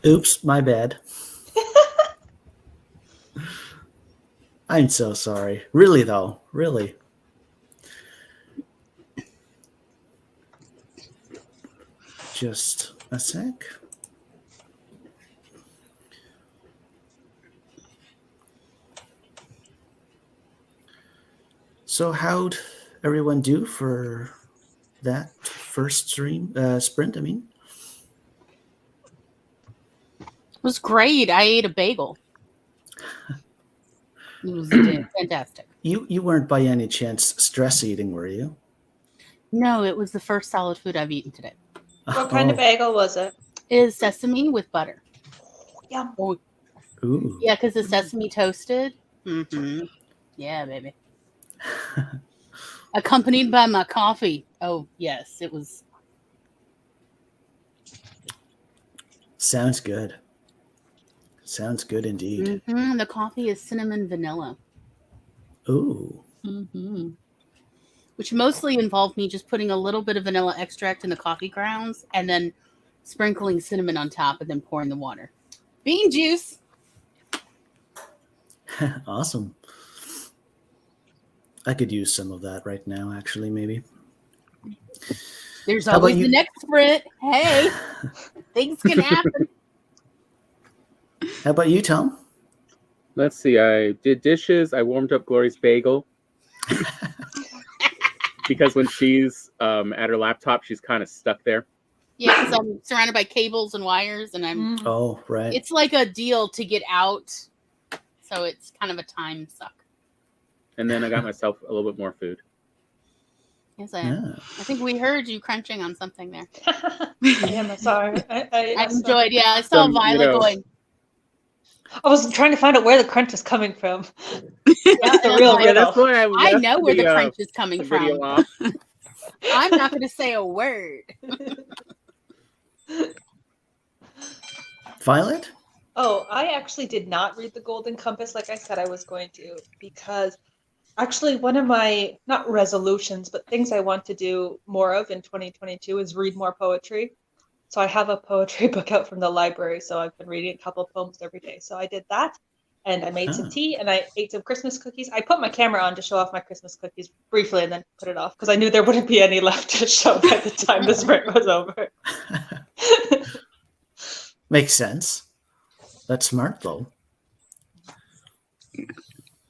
A: Oops, my bad. I'm so sorry. Really, though. Really. Just a sec. So how'd everyone do for that first sprint? I mean,
B: It was great. I ate a bagel. It was fantastic.
A: you weren't by any chance stress eating, were you?
B: No, it was the first solid food I've eaten today.
E: What kind of
A: Oh,
E: bagel was it?
B: It is sesame with butter.
E: Yum.
B: Oh,
A: ooh.
B: yeah, because the sesame toasted. Mm-hmm. Yeah, baby. Accompanied by my coffee. Oh, yes, it was.
A: Sounds good. Sounds good indeed.
B: The coffee is cinnamon vanilla.
A: Ooh.
B: Which mostly involved me just putting a little bit of vanilla extract in the coffee grounds and then sprinkling cinnamon on top and then pouring the water. Bean juice.
A: Awesome. I could use some of that right now, actually, maybe.
B: There's
A: How about
B: always
A: you?
B: the next sprint. Hey, things can happen.
A: How about you, Tom?
C: Let's see. I did dishes. I warmed up Glory's bagel because when she's at her laptop, she's kind of stuck there.
B: Yeah, because I'm surrounded by cables and wires, and I'm.
A: Oh, right.
B: It's like a deal to get out, so it's kind of a time suck.
C: And then I got myself a little bit more food.
B: Yes,
A: Yeah.
B: I think we heard you crunching on something there.
E: Yeah, I'm sorry.
B: I enjoyed. Yeah, I saw
C: Some,
B: Violet going.
E: I was trying to find out where the crunch is coming from. That's the real
C: Yeah, that's
E: riddle.
C: why
B: I know where the crunch is coming from.
C: video off.
B: I'm not going to say a word.
A: Violet?
E: Oh, I actually did not read The Golden Compass like I said I was going to, because actually one of my, not resolutions, but things I want to do more of in 2022 is read more poetry. So I have a poetry book out from the library, so I've been reading a couple of poems every day. So I did that, and I made some tea, and I ate some Christmas cookies. I put my camera on to show off my Christmas cookies briefly and then put it off, because I knew there wouldn't be any left to show by the time the sprint was over.
A: Makes sense. That's smart, though.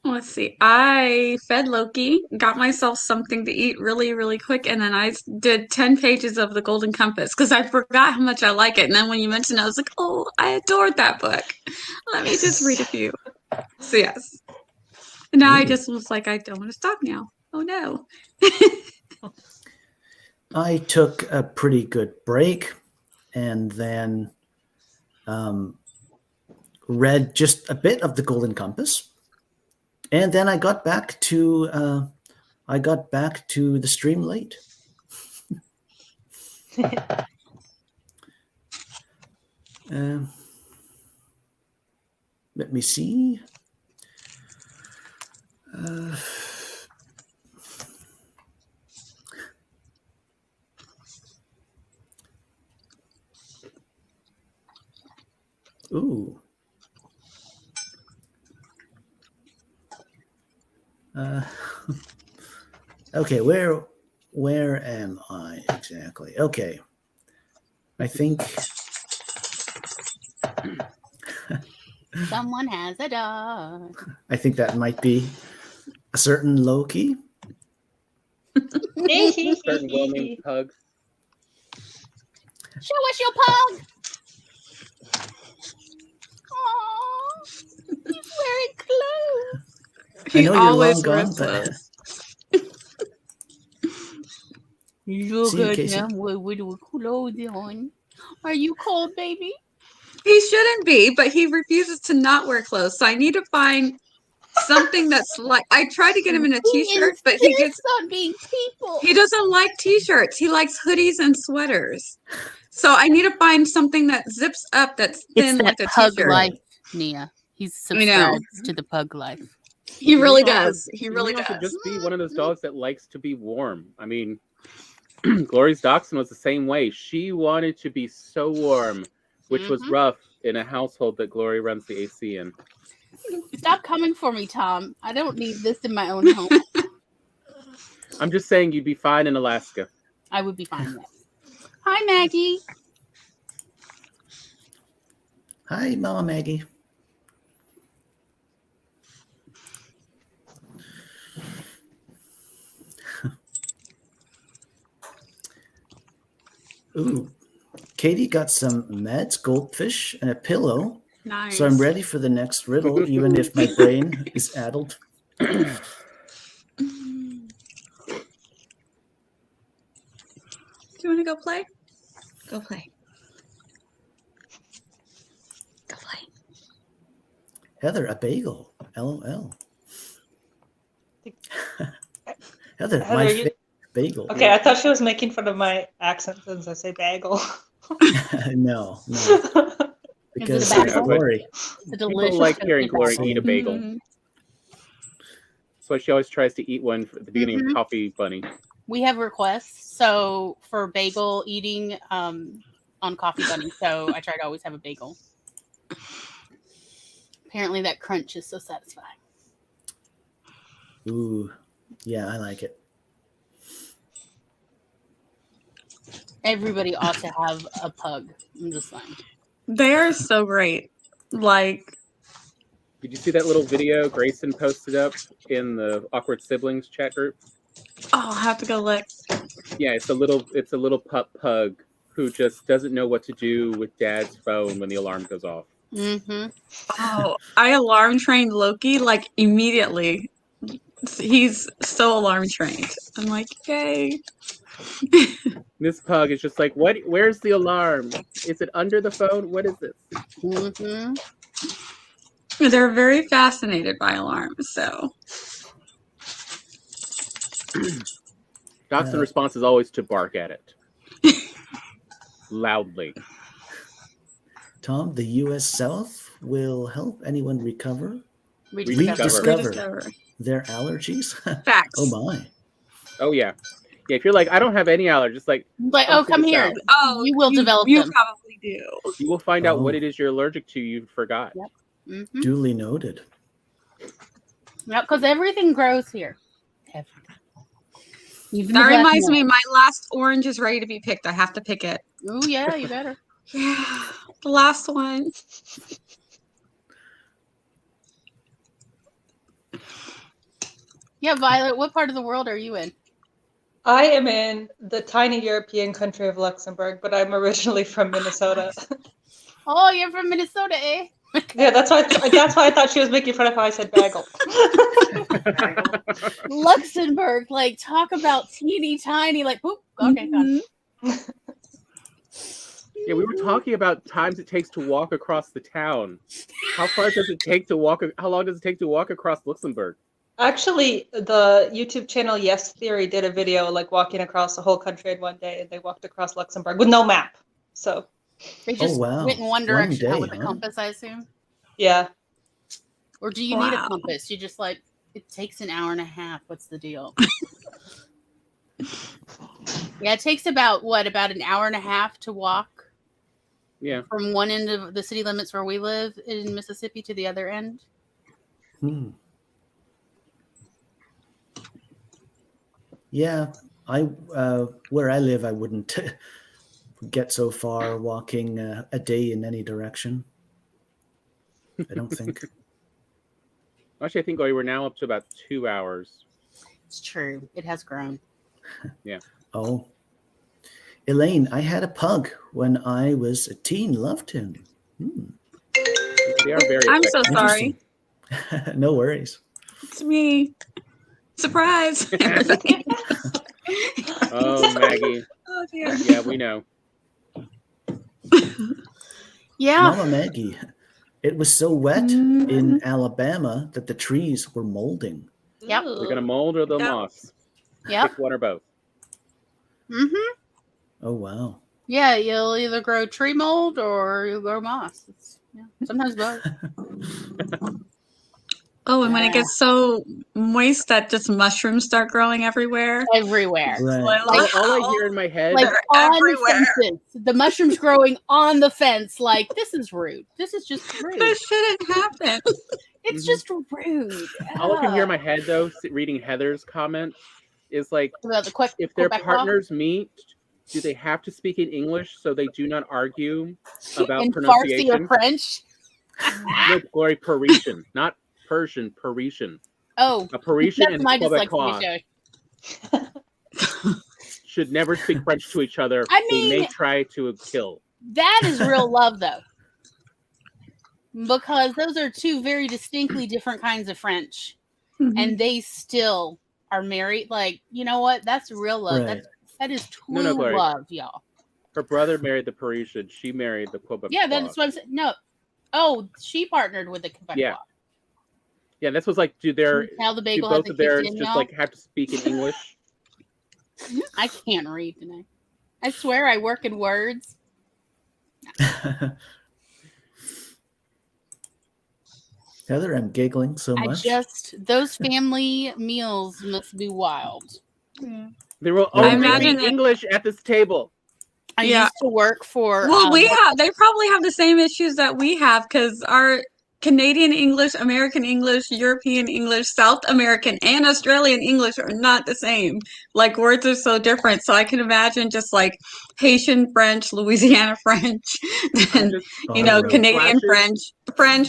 D: Let's see. I fed Loki, got myself something to eat really, really quick, and then I did 10 pages of The Golden Compass because I forgot how much I like it. And then when you mentioned it, I was like, oh, I adored that book. Let me just read a few. So, yes. And now I just was like, I don't want to stop now. Oh, no.
A: I took a pretty good break and then read just a bit of The Golden Compass. And then I got back to the stream late. Let me see. Ooh. Okay, where am I exactly? Okay. I think
B: Someone has a dog.
A: I think that might be a certain Loki.
C: Certain well-named pug.
B: Show us your pug. Aww, he's wearing clothes.
A: I know you're
D: always
A: long gone,
D: wears
A: but
D: clothes.
B: Look
A: See you,
B: at
A: Casey.
B: him with clothes on. Are you cold, baby?
D: He shouldn't be, but he refuses to not wear clothes. So I need to find something that's like, I tried to get him in a t-shirt, but he
B: on being people.
D: he doesn't like t-shirts. He likes hoodies and sweaters. So I need to find something that zips up that's thin
B: It's
D: like
B: that
D: a
B: pug
D: t-shirt.
B: life, Nia. He subscribes to the pug life.
D: He really
C: Leon
D: does.
C: could-
D: He really
C: Leon
D: does.
C: could just be one of those dogs that likes to be warm. I mean, Glory's dachshund was the same way. She wanted to be so warm, which was rough in a household that Glory runs the AC in.
B: Stop coming for me, Tom. I don't need this in my own home.
C: I'm just saying you'd be fine in Alaska.
B: I would be fine. Yes. Hi, Maggie.
A: Hi, Mama Maggie. Ooh, Katie got some meds, goldfish, and a pillow.
D: Nice.
A: So I'm ready for the next riddle, even if my brain is addled.
D: Do you want to go play? Go play. Go play.
A: Heather, a bagel. LOL. Heather, my
E: you-
A: favorite bagel.
E: Okay, I thought she was making fun of my accent since I say bagel.
A: No. Because
B: bagel?
A: Glory.
B: It's a delicious.
C: People like hearing
B: toasted
C: Glory eat a bagel.
D: Mhm.
C: That's why she always tries to eat one at the beginning
B: Mhm.
C: of Coffee Bunny.
B: We have requests so for bagel eating on Coffee Bunny. So I try to always have a bagel. Apparently, that crunch is so satisfying.
A: Ooh, yeah, I like it.
B: Everybody ought to have a pug. I'm just saying.
D: They are so great. Like,
C: Did you see that little video Grayson posted up in the Awkward Siblings chat group?
D: oh, I'll have to go look.
C: Yeah, it's a little pup pug who just doesn't know what to do with Dad's phone when the alarm goes off.
B: Mm-hmm.
D: Oh, I alarm trained Loki like immediately. He's so alarm trained. I'm like, yay.
C: This pug is just like, what? Where's the alarm? Is it under the phone? What is this?
B: Mm-hmm.
D: They're very fascinated by alarms, so.
C: Dachshund response is always to bark at it loudly.
A: Tom, the U.S. South will help anyone recover
B: Rediscover.
A: their allergies.
D: Facts.
A: Oh my.
C: Oh yeah, yeah. If you're like, I don't have any allergies, just like,
B: Like,
C: Come
B: oh,
C: to
B: come
C: the
B: here.
C: South.
D: Oh,
B: You will develop
D: You
B: them.
D: probably do.
C: you will find out what
A: Oh.
C: it is you're allergic to. You forgot.
B: Yep. Mm-hmm.
A: Duly noted.
B: Yep, because everything grows here. Everything. Even
D: That
B: the black
D: reminds me,
B: mold.
D: my last orange is ready to be picked. I have to pick it.
B: Oh yeah, you better.
D: Yeah, the last one.
B: Yeah, Violet. What part of the world are you in?
E: I am in the tiny European country of Luxembourg, but I'm originally from Minnesota.
B: Oh, you're from Minnesota, eh?
E: Yeah, that's why I thought she was making fun of how I said bagel.
B: Luxembourg, like talk about teeny tiny, like poop. Okay, done.
D: Mhm.
C: Yeah, we were talking about times it takes to walk across the town. How long does it take to walk across Luxembourg?
E: Actually, the YouTube channel Yes Theory did a video like walking across the whole country in one day, and they walked across Luxembourg with no map. So
B: They just
A: wow.
B: went in one
A: One
B: direction,
A: day,
B: with a
A: huh?
B: compass, I assume.
E: yeah,
B: Or do you need a
D: Wow.
B: compass? You just like it takes an hour and a half. What's the deal? Yeah, it takes about an hour and a half to walk
C: Yeah.
B: from one end of the city limits where we live in Mississippi to the other end.
A: Hmm. Yeah, where I live, I wouldn't get so far walking a day in any direction. I don't think.
C: Actually, I think we're now up to about 2 hours.
B: It's true. It has grown.
A: Oh, Elaine, I had a pug when I was a teen. Loved him.
C: They are very
D: I'm so
C: effective.
D: sorry.
A: Interesting. No worries.
D: It's me. Surprise.
C: Oh, Maggie.
D: Oh, dear.
C: Yeah, we know.
B: Yeah.
A: Mama Maggie, it was so wet in Alabama that the trees were molding.
B: Yep.
C: They're going to mold or the
D: Yep.
C: moss.
B: Yep.
C: Pick one or both.
B: Mm-hmm.
A: Oh, wow.
B: Yeah, you'll either grow tree mold or you'll grow moss. Sometimes both.
D: Oh, and when it
B: Yeah.
D: gets so moist that just mushrooms start growing everywhere.
B: Everywhere.
A: Right.
C: All I hear in my head,
B: Like
D: They're
B: on
D: everywhere.
B: fences. The mushrooms growing on the fence. Like, this is rude. This is just rude.
D: This shouldn't happen.
B: It's
C: Mhm.
B: just rude.
C: all I can hear in my head though, reading Heather's comment, is like,
B: About the quick
C: if their
B: Quebecois.
C: partners meet, do they have to speak in English so they do not argue about
B: in Farsi
C: pronunciation?
B: or French.
C: No, Glory, Parisian, not Persian, Parisian.
B: Oh,
C: A Parisian
B: that's
C: and
B: my
C: Quebecois
B: dyslexia.
C: should never speak French to each other.
B: I
C: They may
B: mean-
C: try to kill.
B: That is real love, though. Because those are two very distinctly different kinds of French. And they still are married. Like, you know what? That's real love.
A: Right.
B: That is true
C: No, Glory.
B: love, y'all.
C: Her brother married the Parisian. She married the Quebecois.
B: Yeah, that's what I'm saying. No. Oh, she partnered with the Quebecois.
C: Yeah. Yeah, this was like, do
B: Now the
C: do
B: bagel
C: both
B: has
C: of
B: the
C: theirs
B: kicked in,
C: just
B: y'all.
C: like have to speak in English?
B: I can't read tonight. I swear I work in words.
A: Heather, I'm giggling so much.
B: Those family meals must be wild.
C: There will
A: I
C: only
D: imagine
C: be
D: that-
C: English at this table.
B: I
D: Yeah.
B: used to work for.
D: Well, they probably have the same issues that we have because our Canadian English, American English, European English, South American, and Australian English are not the same. Like, words are so different. So I can imagine just like Haitian French, Louisiana French, and
C: Just
D: you know,
A: Right.
D: Canadian
C: flashes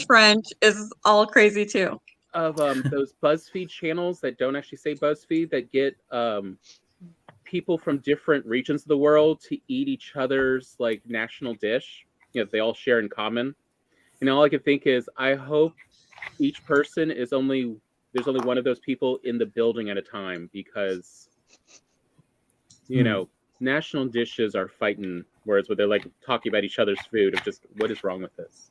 D: French is all crazy too.
C: of those BuzzFeed channels that don't actually say BuzzFeed, that get people from different regions of the world to eat each other's like national dish. You know, they all share in common. And all I can think is, I hope each person there's only one of those people in the building at a time, because you know, national dishes are fighting words where they're like talking about each other's food of just what is wrong with this.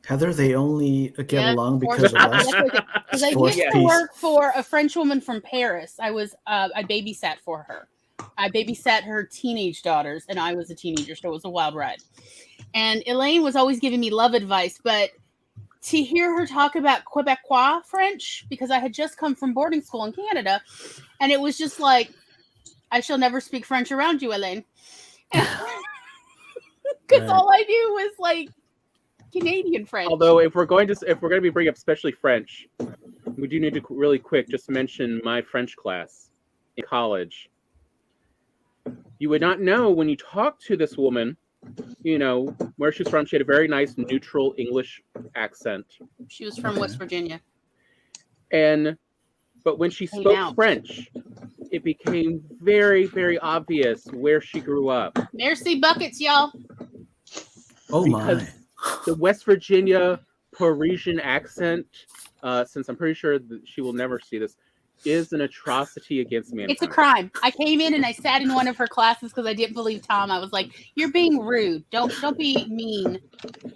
A: Heather, they only get
B: Yeah,
A: along
B: forced-
A: because of us.
B: Because I
A: Forced
B: used to
A: peace.
B: work for a French woman from Paris. I babysat for her. I babysat her teenage daughters, and I was a teenager, so it was a wild ride. And Elaine was always giving me love advice, but to hear her talk about Quebecois French, because I had just come from boarding school in Canada, and it was just like, I shall never speak French around you, Elaine. Because all I knew was like Canadian French.
C: Although if we're going to be bringing up especially French, we do need to really quick just mention my French class in college. You would not know when you talk to this woman, you know, where she's from. She had a very nice neutral English accent.
B: She was from West Virginia.
C: But when she
B: Came
C: spoke
B: out.
C: French, it became very, very obvious where she grew up.
B: Merci buckets, y'all.
A: Oh my.
C: Because the West Virginia Parisian accent, since I'm pretty sure that she will never see this, is an atrocity against mankind.
B: It's a crime. I came in and I sat in one of her classes because I didn't believe Tom. I was like, "You're being rude. Don't be mean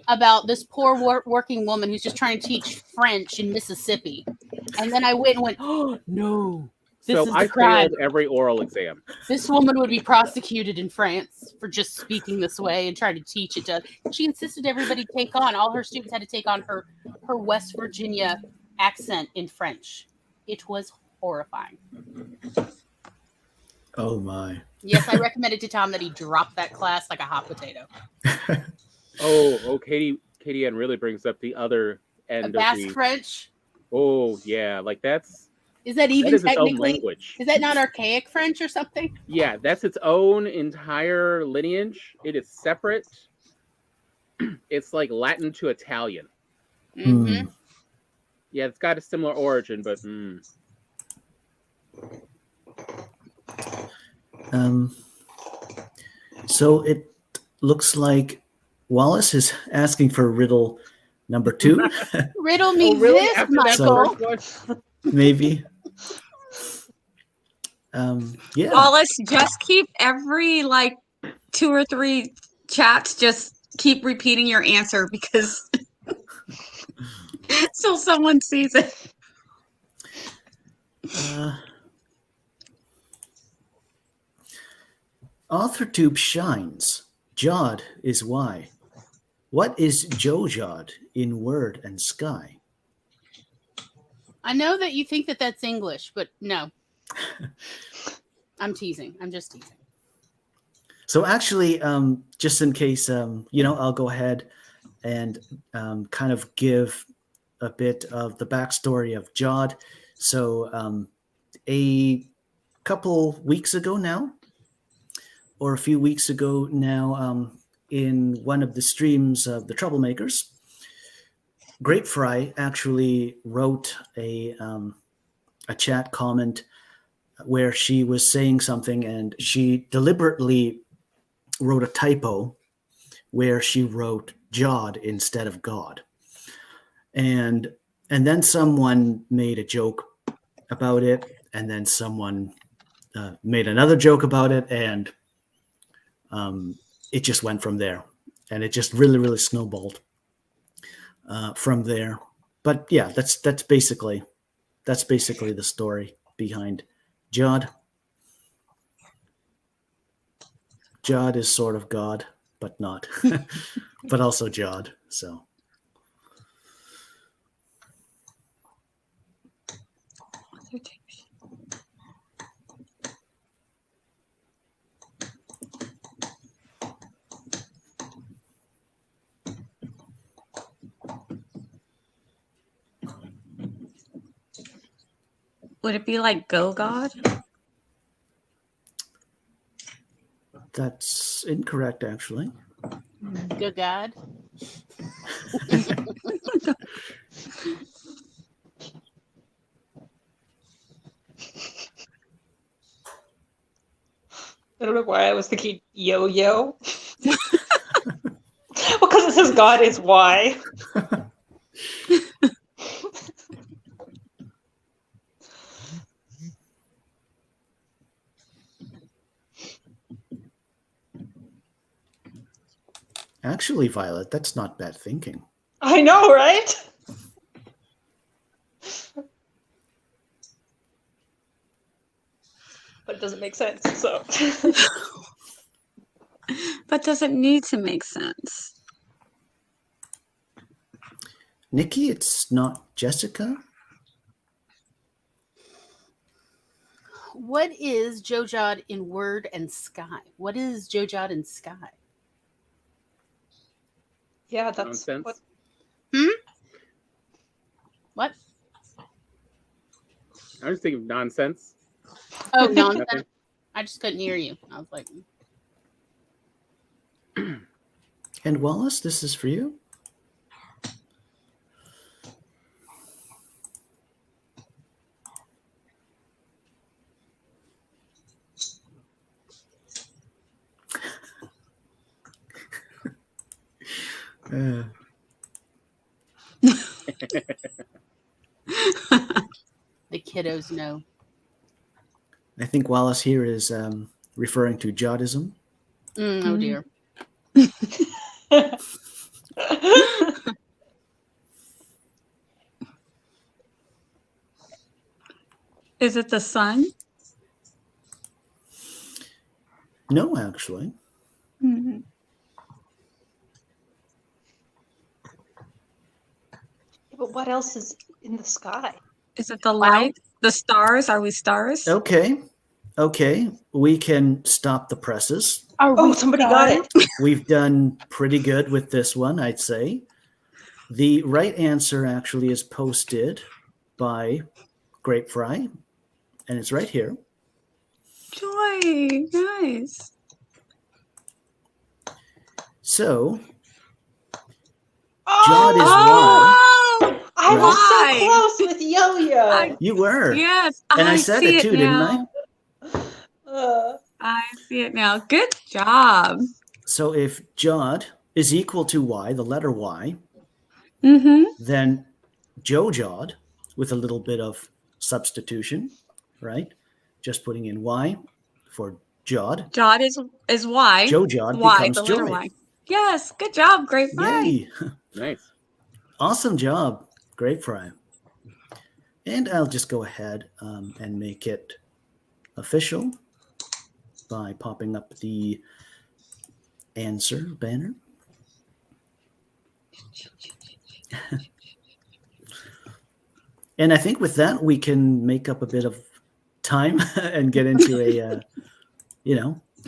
B: about this poor working woman who's just trying to teach French in Mississippi." And then I went, "Oh no, this is
C: I
B: the crime.
C: failed every oral exam.
B: This woman would be prosecuted in France for just speaking this way and trying to teach it to." She insisted everybody take on. All her students had to take on her West Virginia accent in French. It was horrifying.
A: Oh my.
B: Yes, I recommended to Tom that he drop that class like a hot potato.
C: Katie Ann really brings up the other end of
B: Basque
C: the.
B: French.
C: Oh yeah, like is
B: Is that even
C: its own
B: technically?
C: language.
B: Is that not archaic French or something?
C: Yeah, that's its own entire lineage. It is separate. It's like Latin to Italian.
B: Mm-hmm.
C: Yeah, it's got a similar origin, but
A: So it looks like Wallace is asking for riddle number 2.
B: Riddle me
C: really?
B: this,
C: After that
B: Michael.
C: first one?
A: Maybe. Yeah.
D: Wallace, just keep every like 2 or 3 chats, just keep repeating your answer because so someone sees it.
A: Author tube shines. Jawed is why. What is Jojod in word and sky?
B: I know that you think that that's English, but no. I'm teasing. I'm just teasing.
A: So actually, just in case, I'll go ahead and kind of give a bit of the backstory of Jod. So a couple weeks ago now, or a few weeks ago now, in one of the streams of the Troublemakers, Grapefry actually wrote a chat comment where she was saying something, and she deliberately wrote a typo where she wrote Jod instead of God. And then someone made a joke about it, and then someone made another joke about it, and it just went from there. And it just really, really snowballed from there. But yeah, that's basically the story behind Jod. Jod is sort of God, but not, but also Jod. So.
D: Would it be like Go God?
A: That's incorrect, actually.
B: Good God.
E: I don't know why I was thinking yo-yo. Well, because it says God is why.
A: Actually, Violet, that's not bad thinking.
E: I know, right? But it doesn't make sense, so.
D: But does it need to make sense?
A: Nikki, it's not Jessica?
B: What is Jojod in word and sky? What is Jojod in sky?
E: Yeah, that's
C: Nonsense.
B: What?
C: I was thinking nonsense.
B: Oh, nonsense.
C: Nothing.
B: I just couldn't hear you. I was like,
A: And Wallace, this is for you.
B: the kiddos know.
A: I think Wallace here is referring to Jodism.
B: Oh dear.
D: Is it the sun?
A: No, actually.
D: Mm-hmm.
E: But what else is in the sky?
D: Is it the light? The stars? Are we stars?
A: Okay. We can stop the presses.
E: Oh, somebody got it.
A: We've done pretty good with this one, I'd say. The right answer actually is posted by Grapefry, and it's right here.
D: Joy, nice.
A: So, Jod is why.
E: I
A: Right.
E: was so close with yo-yo.
A: You were.
D: Yes,
A: And I said
D: see
A: it too, didn't I?
D: I see it now. Good job.
A: So if Jod is equal to Y, the letter Y, then Jojod, with a little bit of substitution, right? Just putting in Y for Jod.
D: Jod is Y.
A: Jojod
D: Y,
A: becomes
D: the letter
A: Joy.
D: Y. Yes, good job, great fry.
A: Yay!
C: Nice.
A: Awesome job, Grapefry. And I'll just go ahead and make it official by popping up the answer banner. And I think with that, we can make up a bit of time and get into a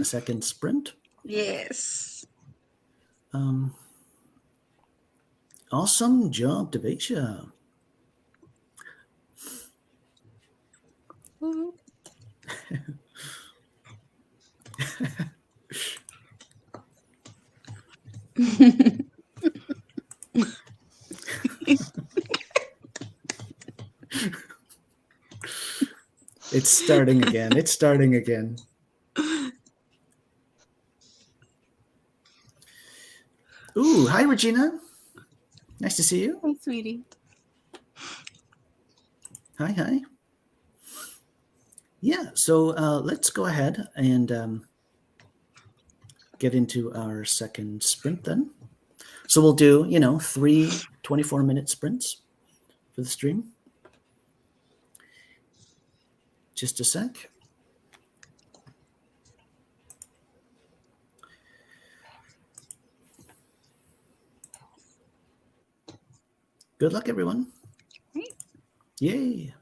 A: second sprint.
D: Yes.
A: Awesome job, Devasia.
D: Woo.
A: It's starting again. It's starting again. Ooh, hi, Regina. Nice to see you.
B: Hey, sweetie.
A: Hi, hi. Yeah, so let's go ahead and get into our second sprint then. So we'll do, 3 24-minute sprints for the stream. Just a sec. Good luck, everyone.
B: Great.
A: Yay.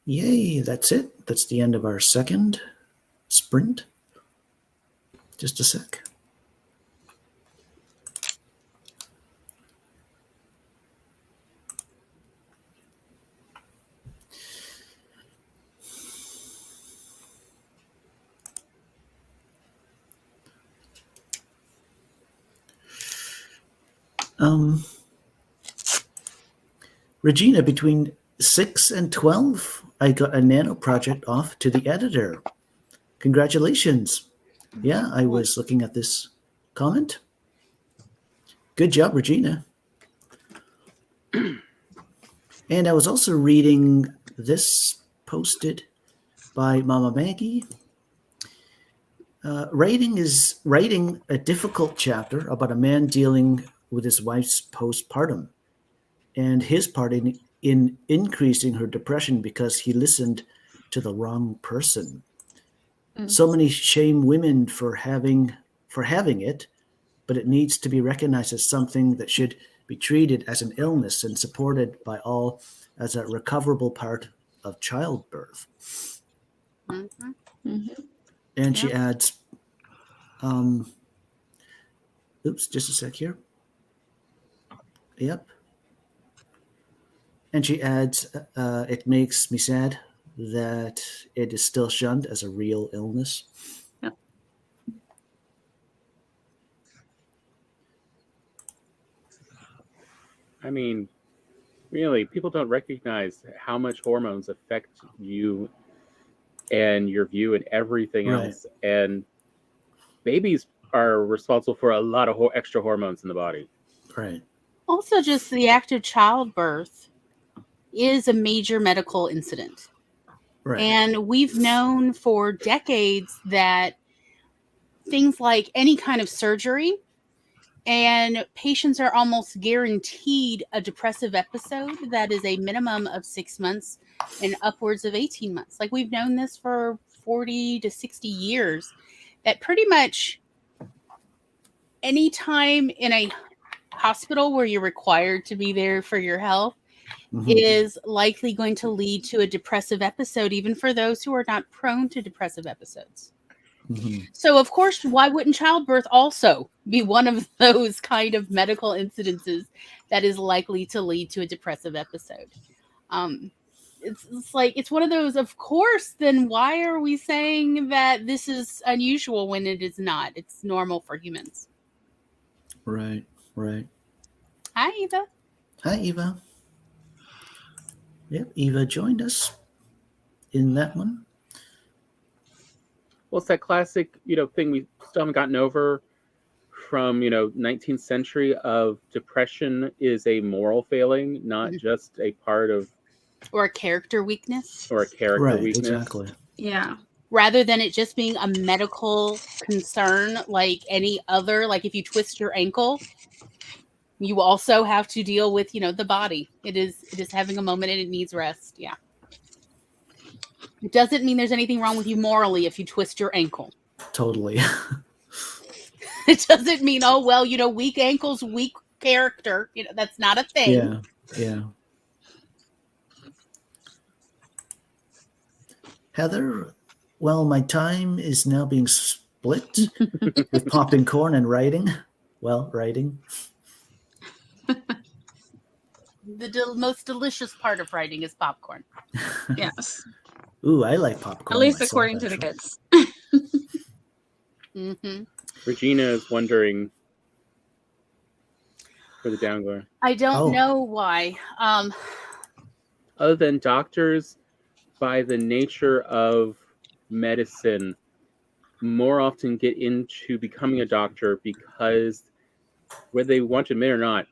A: Yay, that's it. That's the end of our second sprint. Just a sec. Regina, between 6 and 12, I got a nano project off to the editor. Congratulations. Yeah, I was looking at this comment. Good job, Regina. And I was also reading this posted by Mama Maggie. Writing a difficult chapter about a man dealing with his wife's postpartum and his part in increasing her depression because he listened to the wrong person. So many shame women for having it, but it needs to be recognized as something that should be treated as an illness and supported by all as a recoverable part of childbirth.
B: Mm-hmm.
D: Mm-hmm.
A: And she adds, oops, just a sec here. Yep. And she adds, it makes me sad that it is still shunned as a real illness.
D: Yep.
C: I mean, really, people don't recognize how much hormones affect you and your view and everything
A: Right.
C: else. And babies are responsible for a lot of extra hormones in the body.
A: Right.
B: Also, just the act of childbirth is a major medical incident.
A: Right.
B: And we've known for decades that things like any kind of surgery, and patients are almost guaranteed a depressive episode that is a minimum of 6 months and upwards of 18 months. Like, we've known this for 40 to 60 years, that pretty much any time in a hospital where you're required to be there for your health is likely going to lead to a depressive episode, even for those who are not prone to depressive episodes. So, of course, why wouldn't childbirth also be one of those kind of medical incidences that is likely to lead to a depressive episode? It's like, it's one of those, of course, then why are we saying that this is unusual when it is not? It's normal for humans.
A: Right. Right.
B: Hi, Eva.
A: Hi, Eva. Yep, Eva joined us in that one.
C: Well, it's that classic, thing we still haven't gotten over from, 19th century of depression is a moral failing, not just a part of...
B: Or a character weakness.
C: Or a character weakness.
A: Exactly.
D: Yeah.
B: Rather than it just being a medical concern like any other, like if you twist your ankle, you also have to deal with, the body. It is having a moment and it needs rest. Yeah. It doesn't mean there's anything wrong with you morally if you twist your ankle.
A: Totally.
B: It doesn't mean, oh, well, weak ankles, weak character. That's not a thing.
A: Yeah. Yeah. Heather, well, my time is now being split with popping corn and writing. Well, writing.
B: The most delicious part of writing is popcorn.
D: Yes.
A: Ooh, I like popcorn.
D: At least
A: myself,
D: according to the
A: actually.
D: kids.
C: Regina is wondering for the downgoer.
B: I don't know why.
C: Other than doctors, by the nature of medicine, more often get into becoming a doctor because, whether they want to admit or not,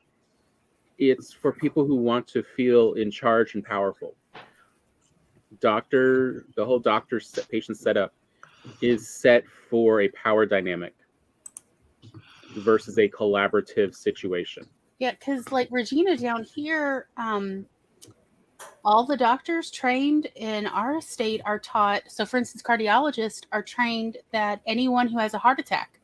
C: it's for people who want to feel in charge and powerful. The whole doctor-patient setup is set for a power dynamic versus a collaborative situation.
B: Yeah, because like Regina down here, all the doctors trained in our state are taught. So, for instance, cardiologists are trained that anyone who has a heart attack,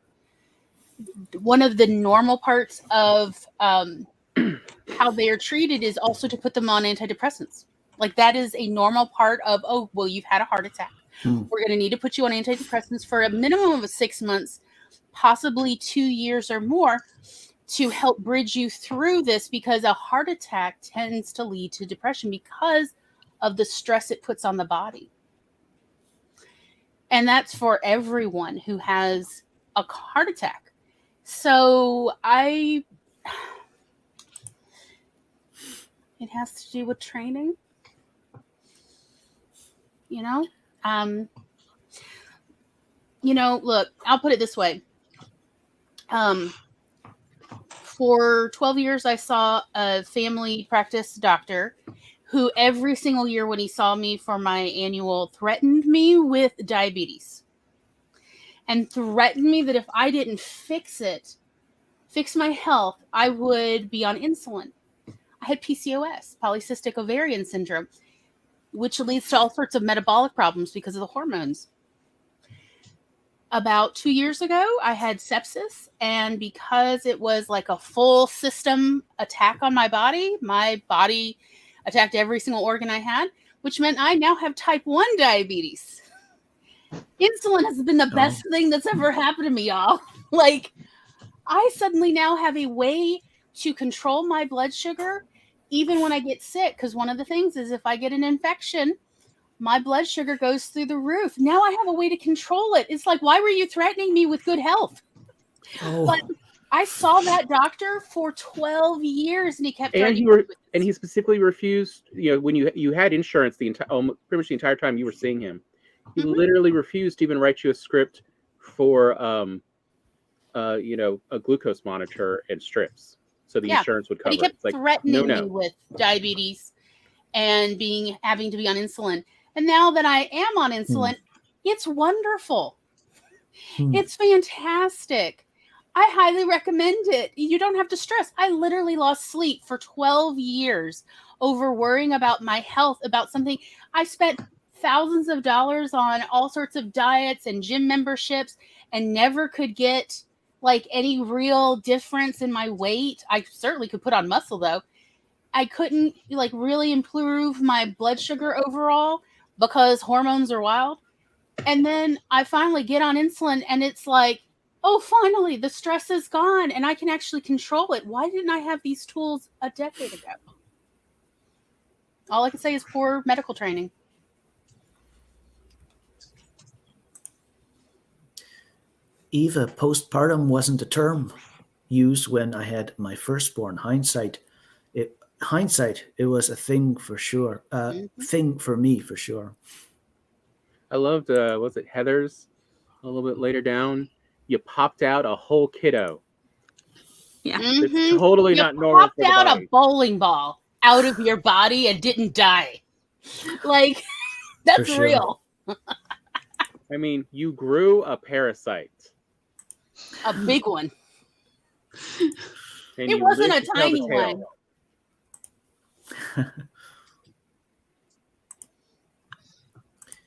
B: one of the normal parts of how they are treated is also to put them on antidepressants. Like that is a normal part of, oh, well, you've had a heart attack.
A: Hmm.
B: We're going to need to put you on antidepressants for a minimum of 6 months, possibly 2 years or more, to help bridge you through this, because a heart attack tends to lead to depression because of the stress it puts on the body. And that's for everyone who has a heart attack. So it has to do with training, you know? Look, I'll put it this way. For 12 years, I saw a family practice doctor who every single year when he saw me for my annual threatened me with diabetes and threatened me that if I didn't fix my health, I would be on insulin. I had PCOS, polycystic ovarian syndrome, which leads to all sorts of metabolic problems because of the hormones. About 2 years ago, I had sepsis, and because it was like a full system attack on my body attacked every single organ I had, which meant I now have type 1 diabetes. Insulin has been the best thing that's ever happened to me, y'all. Like, I suddenly now have a way to control my blood sugar even when I get sick, because one of the things is if I get an infection, my blood sugar goes through the roof. Now I have a way to control it. It's like, why were you threatening me with good health?
A: Oh.
B: But I saw that doctor for 12 years, and he kept trying
C: and he specifically refused, when you had insurance pretty much the entire time you were seeing him, he literally refused to even write you a script for a glucose monitor and strips, so the insurance would cover
B: but he kept
C: it.
B: threatening me with diabetes and having to be on insulin. And now that I am on insulin, it's wonderful. It's fantastic. I highly recommend it. You don't have to stress. I literally lost sleep for 12 years over worrying about my health, about something. I spent thousands of dollars on all sorts of diets and gym memberships and never could get like any real difference in my weight. I certainly could put on muscle though. I couldn't like really improve my blood sugar overall because hormones are wild. And then I finally get on insulin and it's like, oh, finally the stress is gone and I can actually control it. Why didn't I have these tools a decade ago? All I can say is poor medical training.
A: Eva, postpartum wasn't a term used when I had my firstborn. Hindsight, it was a thing for sure. Thing for me for sure.
C: I loved, was it Heather's? A little bit later down, you popped out a whole kiddo.
D: Yeah,
C: it's totally not normal.
B: Popped out a bowling ball out of your body and didn't die. Like that's
A: sure.
B: real.
C: I mean, you grew a parasite.
B: A big one.
C: And
B: it wasn't a tiny one.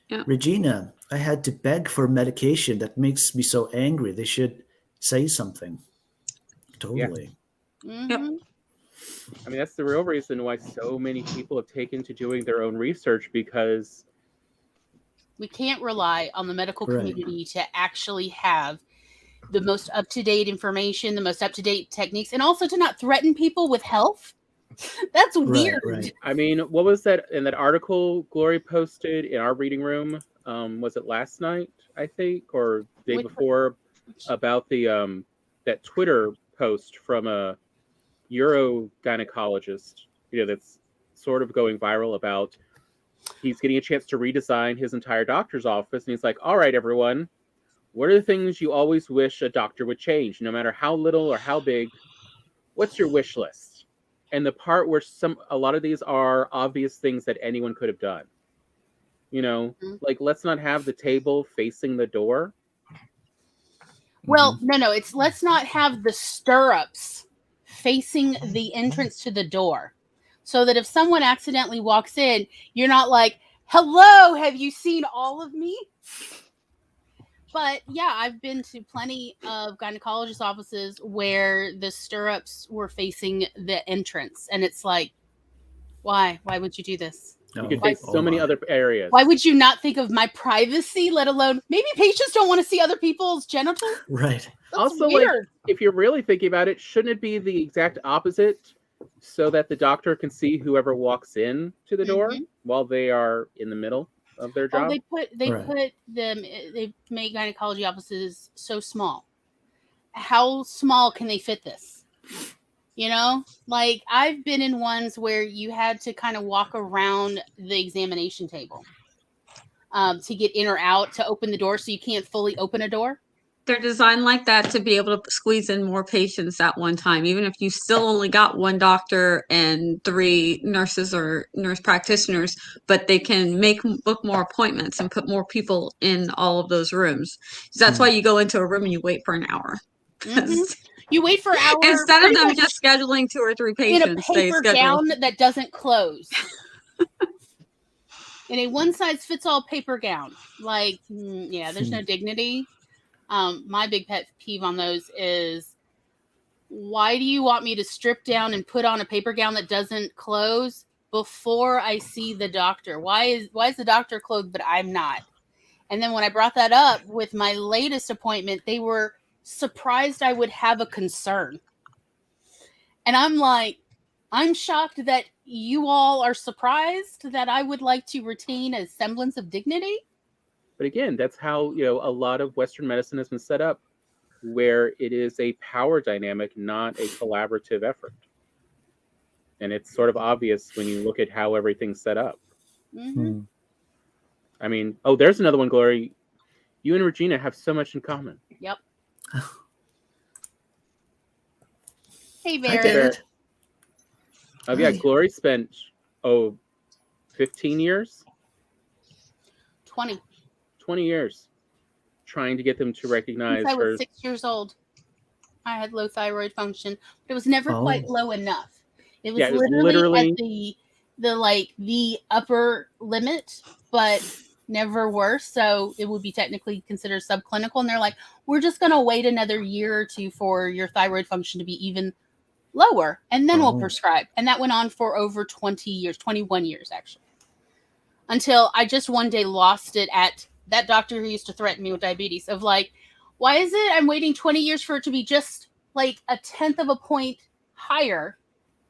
D: Yeah.
A: Regina, I had to beg for medication. That makes me so angry. They should say something. Totally.
B: Yeah.
D: Yep.
C: I mean, that's the real reason why so many people have taken to doing their own research, because
B: we can't rely on the medical community to actually have the most up-to-date information, the most up-to-date techniques, and also to not threaten people with health. That's weird.
A: Right.
C: I mean, what was that in that article Glory posted in our reading room? Was it last night, I think, or the day before, about the that Twitter post from a urogynecologist, that's sort of going viral about he's getting a chance to redesign his entire doctor's office, and he's like, all right, everyone, what are the things you always wish a doctor would change, no matter how little or how big? What's your wish list? And the part where a lot of these are obvious things that anyone could have done. Like, let's not have the table facing the door.
B: Well, no, it's let's not have the stirrups facing the entrance to the door, so that if someone accidentally walks in, you're not like, hello, have you seen all of me? But yeah, I've been to plenty of gynecologist offices where the stirrups were facing the entrance. And it's like, why? Why would you do this?
C: You could
A: Oh,
C: take
A: oh
C: so many
A: my.
C: other areas.
B: Why would you not think of my privacy, let alone maybe patients don't want to see other people's genitals?
A: Right.
B: That's
C: Also,
B: weird.
C: like, if you're really thinking about it, shouldn't it be the exact opposite, so that the doctor can see whoever walks in to the door while they are in the middle of their job?
B: They
A: Right.
B: put them. They make gynecology offices so small. How small can they fit this? You know, like I've been in ones where you had to kind of walk around the examination table to get in or out to open the door, so you can't fully open a door.
D: They're designed like that to be able to squeeze in more patients at one time, even if you still only got one doctor and 3 nurses or nurse practitioners, but they can book more appointments and put more people in all of those rooms. So that's why you go into a room and you wait for an hour.
B: You wait for hours
D: Instead of them just scheduling 2 or 3
B: in a
D: patients, they
B: paper
D: schedule.
B: gown that doesn't close. In a one-size-fits-all paper gown. Like, yeah, there's no dignity. My big pet peeve on those is, why do you want me to strip down and put on a paper gown that doesn't close before I see the doctor? Why is the doctor clothed but I'm not? And then when I brought that up with my latest appointment, they were surprised I would have a concern. And I'm like, I'm shocked that you all are surprised that I would like to retain a semblance of dignity.
C: But again, that's how, you know, a lot of Western medicine has been set up, where it is a power dynamic, not a collaborative effort. And it's sort of obvious when you look at how everything's set up. I mean, oh, there's another one, Glory. You and Regina have so much in common.
B: Yep. Hey,
A: I
B: Barrett.
A: get it.
C: Yeah,
A: Hi.
C: Glory spent 15 years,
B: 20.
C: 20 years trying to get them to recognize
B: Since I
C: her.
B: was 6 years old, I had low thyroid function, but it was never quite low enough. It was,
C: it was
B: literally at the upper limit, but never worse. So it would be technically considered subclinical. And they're like, we're just going to wait another year or 2 for your thyroid function to be even lower, and then we'll prescribe. And that went on for over 20 years, 21 years actually, until I just one day lost it at that doctor who used to threaten me with diabetes, of like, why is it I'm waiting 20 years for it to be just like a 1/10 of a point higher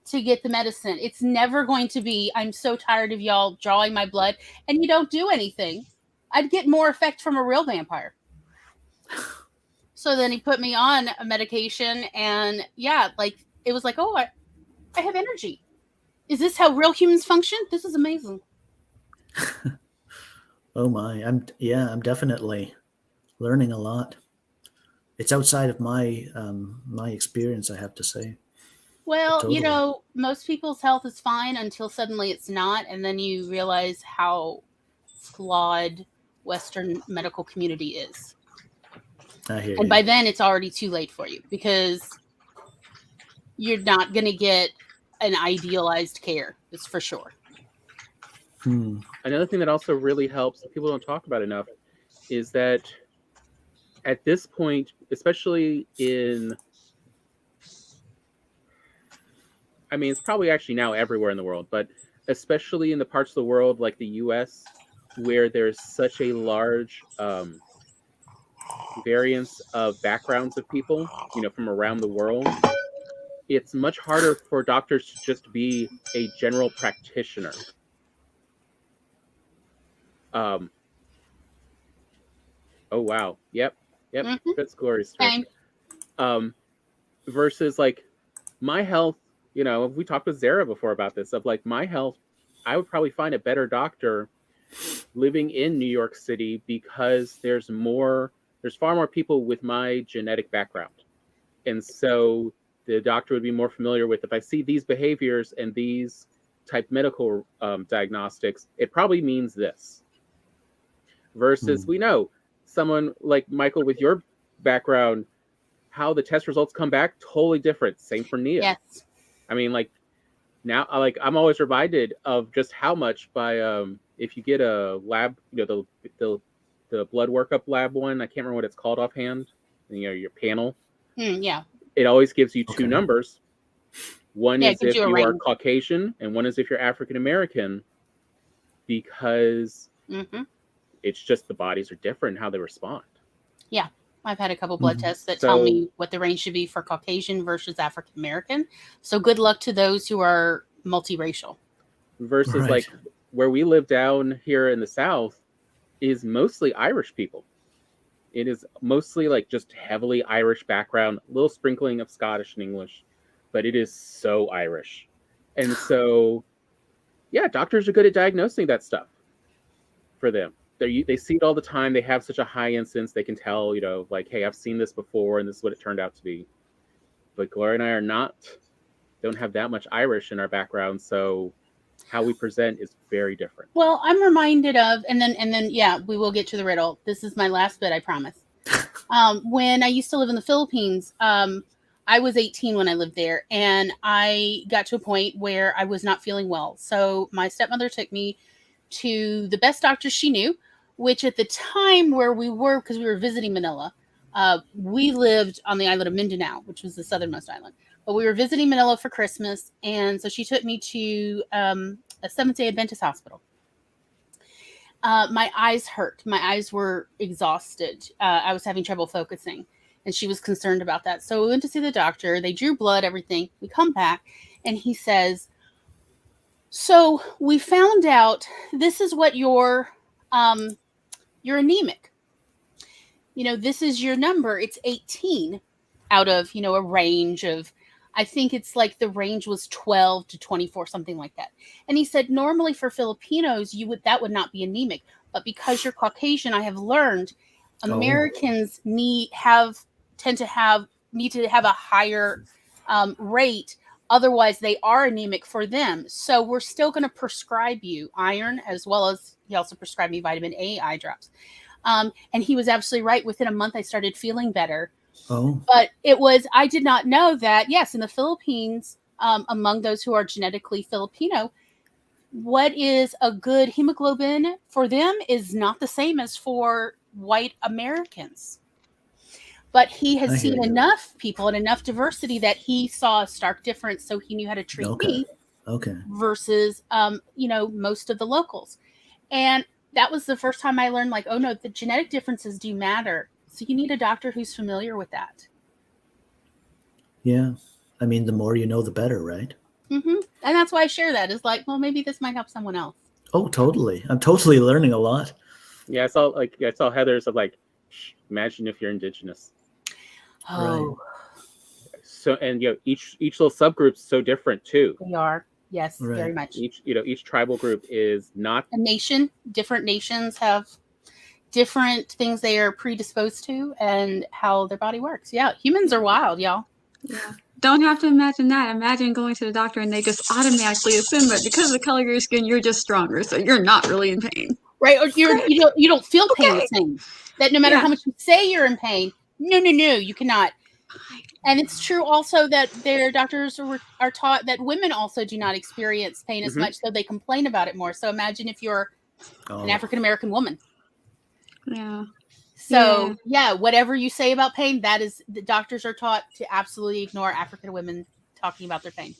B: to get the medicine? It's never going to be, I'm so tired of y'all drawing my blood and you don't do anything. I'd get more effect from a real vampire. So then he put me on a medication, and yeah, like it was like, oh, I have energy. Is this how real humans function? This is amazing.
A: Oh my. I'm definitely learning a lot. It's outside of my my experience, I have to say.
B: Well,
A: Totally.
B: you know, most people's health is fine until suddenly it's not, and then you realize how flawed Western medical community is.
A: I hear
B: And
A: you.
B: by then it's already too late for you, because you're not going to get an idealized care. It's for sure.
C: Another thing that also really helps, that people don't talk about enough, is that at this point, especially in, I mean, it's probably actually now everywhere in the world, but especially in the parts of the world like the US, where there's such a large variance of backgrounds of people, you know, from around the world, it's much harder for doctors to just be a general practitioner. Oh wow, yep, that's Glory's turn. Versus like my health, you know, we talked with Zara before about this, of like my health, I would probably find a better doctor living in New York City, because there's far more people with my genetic background. And so the doctor would be more familiar with, if I see these behaviors and these type medical diagnostics, it probably means this. Versus we know someone like Michael with your background, how the test results come back, totally different. Same for Nia.
B: Yes.
C: I mean, like now, like I'm always reminded of just how much by if you get a lab, you know, the blood workup lab one, I can't remember what it's called offhand, you know, your panel.
B: Yeah.
C: It always gives you 2 numbers. One is if
B: you
C: you are Caucasian, and one is if you're African American. because
B: Mm-hmm.
C: it's just the bodies are different in how they respond.
B: Yeah. I've had a couple blood
A: Mhm.
B: tests that
C: So-
B: tell me what the range should be for Caucasian versus African American. So good luck to those who are multiracial.
C: Versus
A: Right.
C: like where we live down here in the South is mostly Irish people. It is mostly like just heavily Irish background, a little sprinkling of Scottish and English, but it is so Irish. And so, yeah, doctors are good at diagnosing that stuff for them. They see it all the time. They have such a high incidence. They can tell, like, hey, I've seen this before, and this is what it turned out to be. But Gloria and I don't have that much Irish in our background, so how we present is very different.
B: Well, I'm reminded of, and then, yeah, we will get to the riddle. This is my last bit, I promise. When I used to live in the Philippines, I was 18 when I lived there, and I got to a point where I was not feeling well. So my stepmother took me to the best doctor she knew, which at the time where we were, because we were visiting Manila, we lived on the island of Mindanao, which was the southernmost island. But we were visiting Manila for Christmas, and so she took me to a Seventh-day Adventist hospital. My eyes hurt. My eyes were exhausted. I was having trouble focusing, and she was concerned about that. So we went to see the doctor. They drew blood, everything. We come back, and he says, so we found out this is what you're anemic. This is your number. It's 18 out of, a range of, I think it's like the range was 12 to 24, something like that. And he said, normally for Filipinos, that would not be anemic. But because you're Caucasian, I have learned Americans need to have a higher rate. Otherwise, they are anemic for them. So we're still going to prescribe you iron, as well as he also prescribed me vitamin A eye drops. And he was absolutely right. Within a month, I started feeling better.
A: Oh,
B: But I did not know that, yes, in the Philippines, among those who are genetically Filipino, what is a good hemoglobin for them is not the same as for white Americans. But he has
A: I hear
B: seen
A: you.
B: enough people and enough diversity that he saw a stark difference, so he knew how to treat me
A: Okay.
B: versus, most of the locals. And that was the first time I learned, like, oh no, the genetic differences do matter. So you need a doctor who's familiar with that.
A: Yeah. I mean, the more you know, the better, right?
B: Mm-hmm. And that's why I share that. Is like, well, maybe this might help someone else.
A: Oh, totally. I'm totally learning a lot.
C: Yeah, I saw Heather's of like, imagine if you're indigenous.
B: Oh,
C: So, and each little subgroup's so different too.
B: they are. Yes,
A: Right.
B: very much.
C: Each tribal group is not
B: A nation, different nations have different things they are predisposed to and how their body works. Yeah, humans are wild, y'all.
D: Yeah. Don't have to imagine that. Imagine going to the doctor and they just automatically assume that because of the color of your skin, you're just stronger, so you're not really in pain.
B: Right? Or you don't feel pain
D: Okay.
B: the same. That no matter
D: Yeah.
B: how much you say you're in pain, no, you cannot. And it's true also that their doctors are taught that women also do not experience pain as
C: Mhm.
B: much, though they complain about it more. So imagine if you're an
A: Oh,
B: African American woman.
D: Yeah.
B: So yeah, whatever you say about pain, that is, the doctors are taught to absolutely ignore African women talking about their pain.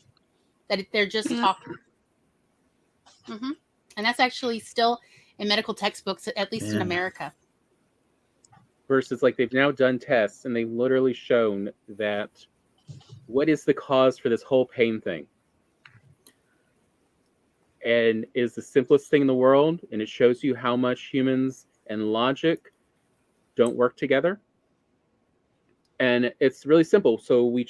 B: That they're just
D: Yeah.
B: talking. Mm-hmm. And that's actually still in medical textbooks, at least in
A: Yeah.
B: America.
C: versus like they've now done tests and they've literally shown that what is the cause for this whole pain thing, and is the simplest thing in the world, and it shows you how much humans and logic don't work together. And it's really simple. So we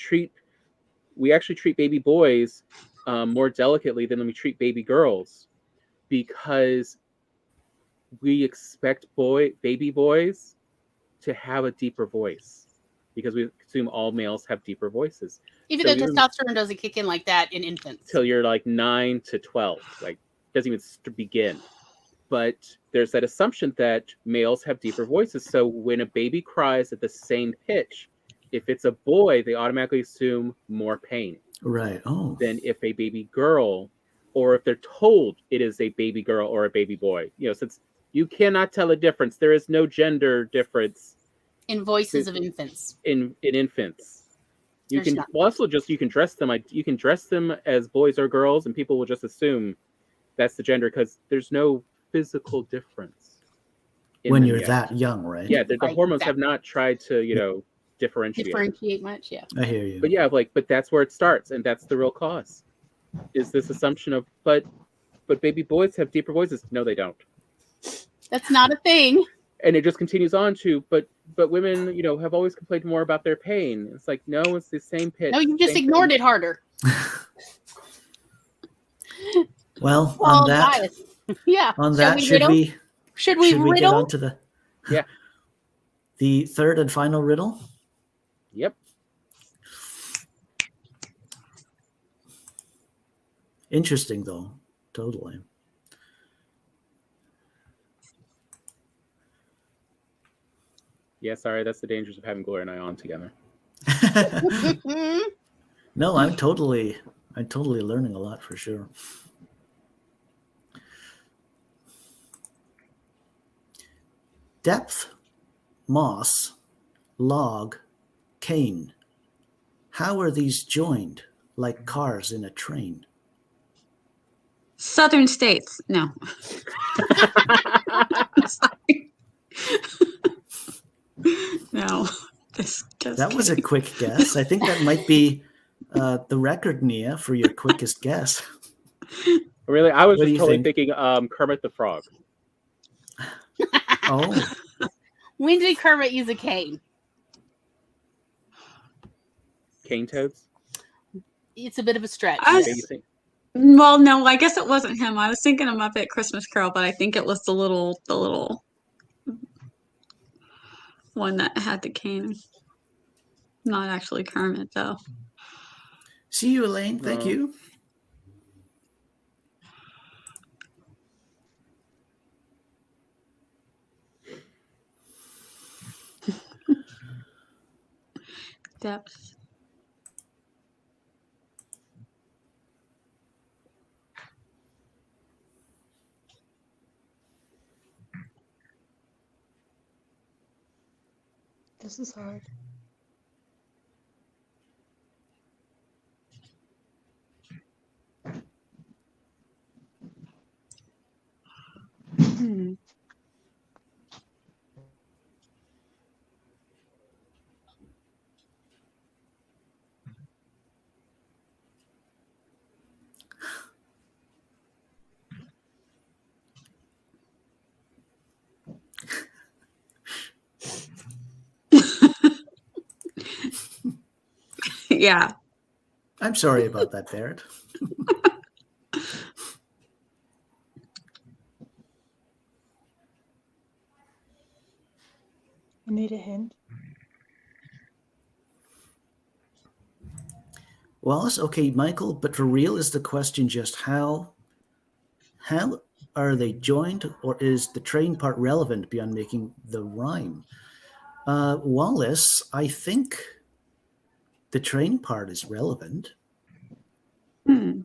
C: actually treat baby boys more delicately than we treat baby girls, because we expect baby boys to have a deeper voice, because we assume all males have deeper voices.
B: Even though testosterone doesn't kick in like that in infants.
C: Till you're like 9 to 12, like doesn't even begin. But there's that assumption that males have deeper voices. So when a baby cries at the same pitch, if it's a boy, they automatically assume more pain
A: right. Oh,
C: than if a baby girl, or if they're told it is a baby girl or a baby boy. Since you cannot tell a difference, there is no gender difference
B: in voices of infants.
C: In infants. You
B: There's
C: can dress them as boys or girls, and people will just assume that's the gender, because there's no physical difference in
A: When
C: them
A: you're
C: yet.
A: that young, right?
C: Yeah, the
B: Right,
C: hormones have
B: exactly.
C: not tried to differentiate.
B: Differentiate much, yeah.
A: I hear you.
C: But yeah, but that's where it starts, and that's the real cause. Is this assumption of but baby boys have deeper voices? No, they don't.
B: That's not a thing.
C: And it just continues on to but women, have always complained more about their pain. It's like, no, it's the same pitch.
B: No, you just
C: same
B: ignored
C: thing.
B: it harder.
A: Well,
B: Well,
A: on that,
B: guys, yeah.
A: on
B: Shall
A: that,
B: we
A: should
B: riddle?
A: we
B: Should we
A: get
B: riddle?
A: on to
C: Yeah.
A: the third and final riddle?
C: Yep.
A: Interesting, though. Totally.
C: Yeah, sorry, that's the dangers of having Gloria and I on together.
A: No, I'm totally learning a lot for sure. Depth, moss, log, cane. How are these joined like cars in a train?
D: Southern states. No. Sorry. No. Just
A: That was a
D: kidding.
A: quick guess. I think that might be the record, Nia, for your quickest guess.
C: Really, I was
A: What do
C: just
A: you
C: totally
A: think?
C: thinking Kermit the Frog.
A: Oh,
B: When did Kermit use a cane?
C: Cane toads.
B: It's a bit of a stretch.
D: I was-
C: Basing.
D: Well, no, I guess it wasn't him. I was thinking of Muppet Christmas Carol, but I think it was the little one that had the cane. Not actually Kermit, though.
A: see you, Elaine. Thank you.
D: Depth.
E: This is hard.
D: Hmm. Yeah.
A: I'm sorry about that, Barrett.
E: I need a hint.
A: Wallace, okay, Michael, but for real, is the question just how are they joined, or is the train part relevant beyond making the rhyme? Wallace, I think the train part is relevant.
D: Hmm.